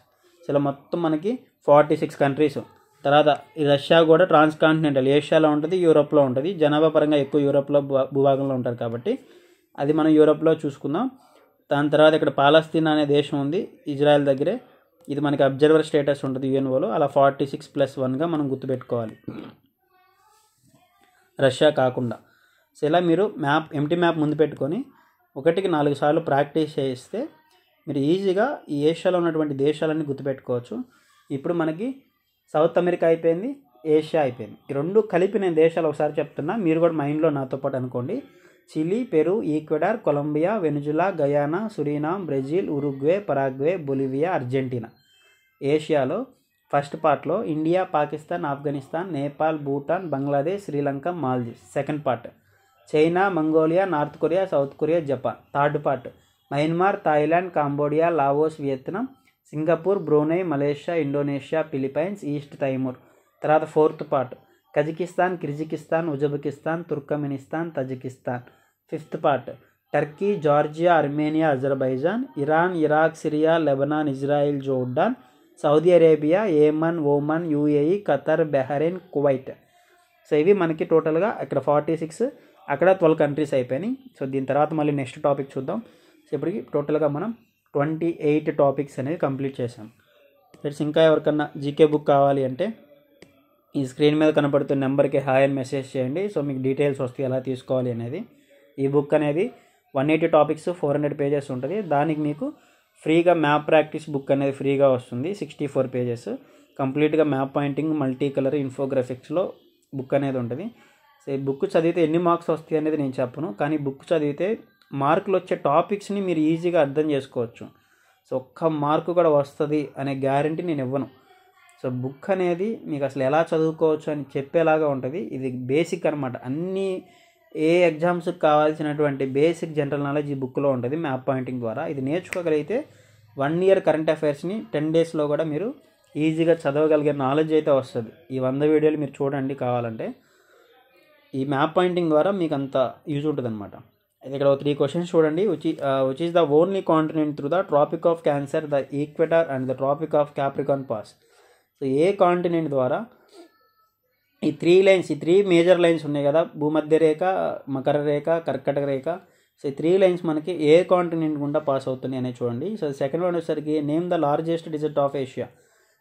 ఇలా మొత్తం మనకి 46 కంట్రీస్. తర్వాత ఈ రష్యా కూడా ట్రాన్స్కాంటినెంటల్, ఏషియాలో ఉంటుంది, యూరోప్లో ఉంటుంది. జనాభా పరంగా ఎక్కువ యూరోప్లో భూభాగంలో ఉంటారు కాబట్టి అది మనం యూరోప్లో చూసుకుందాం. దాని తర్వాత ఇక్కడ పాలస్తీనా అనే దేశం ఉంది ఇజ్రాయెల్ దగ్గరే. ఇది మనకి అబ్జర్వర్ స్టేటస్ ఉంటుంది యుఎన్ఓలో. అలా 46+1గా మనం గుర్తుపెట్టుకోవాలి, రష్యా కాకుండా. సో ఇలా మీరు ఎంటీ మ్యాప్ ముందు పెట్టుకొని 1కి 4 సార్లు ప్రాక్టీస్ చేస్తే మీరు ఈజీగా ఈ ఏషియాలో ఉన్నటువంటి దేశాలన్నీ గుర్తుపెట్టుకోవచ్చు. ఇప్పుడు మనకి సౌత్ అమెరికా అయిపోయింది, ఏషియా అయిపోయింది. ఈ రెండు కలిపి నేను దేశాలు ఒకసారి చెప్తున్నా, మీరు కూడా మైండ్లో నాతో పాటు అనుకోండి. Chile, Peru, Ecuador, Colombia, Venezuela, Guyana, Suriname, Brazil, Uruguay, Paraguay, Bolivia, Argentina. ఏషియాలో ఫస్ట్ పార్ట్లో India, Pakistan, Afghanistan, Nepal, Bhutan, Bangladesh, Sri Lanka, Maldives. Second part China, Mongolia, North Korea, South Korea, Japan. Third part Myanmar, Thailand, Cambodia, Laos, Vietnam, Singapore, Brunei, Malaysia, Indonesia, Philippines, East Timor. తర్వాత fourth part Kazakhstan, Kyrgyzstan, Uzbekistan, Turkmenistan, Tajikistan. Fifth part Turkey, Georgia, Armenia, Azerbaijan, Iran, Iraq, Syria, Lebanon, Israel, Jordan, Saudi Arabia, Yemen, Oman, UAE, Qatar, Bahrain, Kuwait. So ఇవి మనకి టోటల్గా ఇక్కడ 46, అక్కడ 12 countries అయిపోయినాయి. So దీని తర్వాత మళ్ళీ నెక్స్ట్ టాపిక్ చూద్దాం. సో ఇప్పటికి టోటల్గా మనం 28 టాపిక్స్ అనేవి కంప్లీట్ చేసాం. ఫ్రెండ్స్, ఇంకా ఎవరికన్నా జీకే బుక్ కావాలి అంటే ఈ స్క్రీన్ మీద కనపడుతున్న నెంబర్కి హాయ్ అని మెసేజ్ చేయండి. సో మీకు డీటెయిల్స్ వస్తాయి ఎలా తీసుకోవాలి అనేది. ఈ బుక్ అనేది 180 టాపిక్స్ 400 పేజెస్ ఉంటుంది. దానికి మీకు ఫ్రీగా మ్యాప్ ప్రాక్టీస్ బుక్ అనేది ఫ్రీగా వస్తుంది. 64 పేజెస్ కంప్లీట్గా మ్యాప్ పాయింటింగ్, మల్టీ కలర్, ఇన్ఫోగ్రాఫిక్స్లో బుక్ అనేది ఉంటుంది. సో ఈ బుక్ చదివితే ఎన్ని మార్క్స్ వస్తాయి అనేది నేను చెప్పను, కానీ బుక్ చదివితే మార్కులు వచ్చే టాపిక్స్ని మీరు ఈజీగా అర్థం చేసుకోవచ్చు. సో ఒక్క మార్కు కూడా వస్తుంది అనే గ్యారంటీ నేను ఇవ్వను. సో బుక్ అనేది మీకు అసలు ఎలా చదువుకోవచ్చు అని చెప్పేలాగా ఉంటుంది. ఇది బేసిక్ అనమాట. అన్ని ఏ ఎగ్జామ్స్కి కావాల్సినటువంటి బేసిక్ జనరల్ నాలెడ్జ్ ఈ బుక్లో ఉంటుంది మ్యాప్ పాయింటింగ్ ద్వారా. ఇది నేర్చుకోగలిగితే 1 ఇయర్ కరెంట్ అఫైర్స్ని 10 డేస్లో కూడా మీరు ఈజీగా చదవగలిగే నాలెడ్జ్ అయితే వస్తుంది. ఈ 100 వీడియోలు మీరు చూడండి కావాలంటే. ఈ మ్యాప్ పాయింటింగ్ ద్వారా మీకు అంత యూజ్ ఉంటుంది అనమాట. ఇక్కడ 3 క్వశ్చన్స్ చూడండి. Which is the only continent through the Tropic of Cancer, the equator and the Tropic of Capricorn pass. So ఏ కాంటినెంట్ ద్వారా ఈ 3 మేజర్ లైన్స్ ఉన్నాయి కదా, భూమధ్య రేఖ, మకర రేఖ, కర్కటక రేఖ. సో ఈ 3 లైన్స్ మనకి ఏ కాంటినెంట్ గుండా పాస్ అవుతున్నాయి అనేది చూడండి. సో సెకండ్ వన్ వచ్చేసరికి name the largest desert of Asia.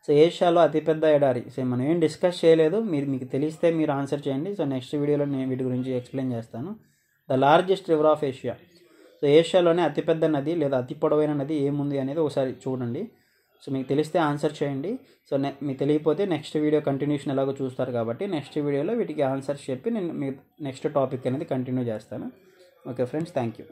So ఏషియాలో అతిపెద్ద ఎడారి. సో మనం ఏం డిస్కస్ చేయలేదు, మీకు తెలిస్తే మీరు ఆన్సర్ చేయండి. సో నెక్స్ట్ వీడియోలో నేను వీటి గురించి ఎక్స్ప్లెయిన్ చేస్తాను. The largest river of Asia. So ఏషియాలోనే అతిపెద్ద నది లేదా అతి పొడవైన నది ఏముంది అనేది ఒకసారి చూడండి. సో మీకు తెలిస్తే ఆన్సర్ చేయండి. సో మీకు తెలియకపోతే నెక్స్ట్ వీడియో కంటిన్యూషన్ ఎలాగో చూస్తారు కాబట్టి నెక్స్ట్ వీడియోలో వీటికి ఆన్సర్స్ చెప్పి నేను మీకు నెక్స్ట్ టాపిక్ అనేది కంటిన్యూ చేస్తాను. Okay friends, thank you.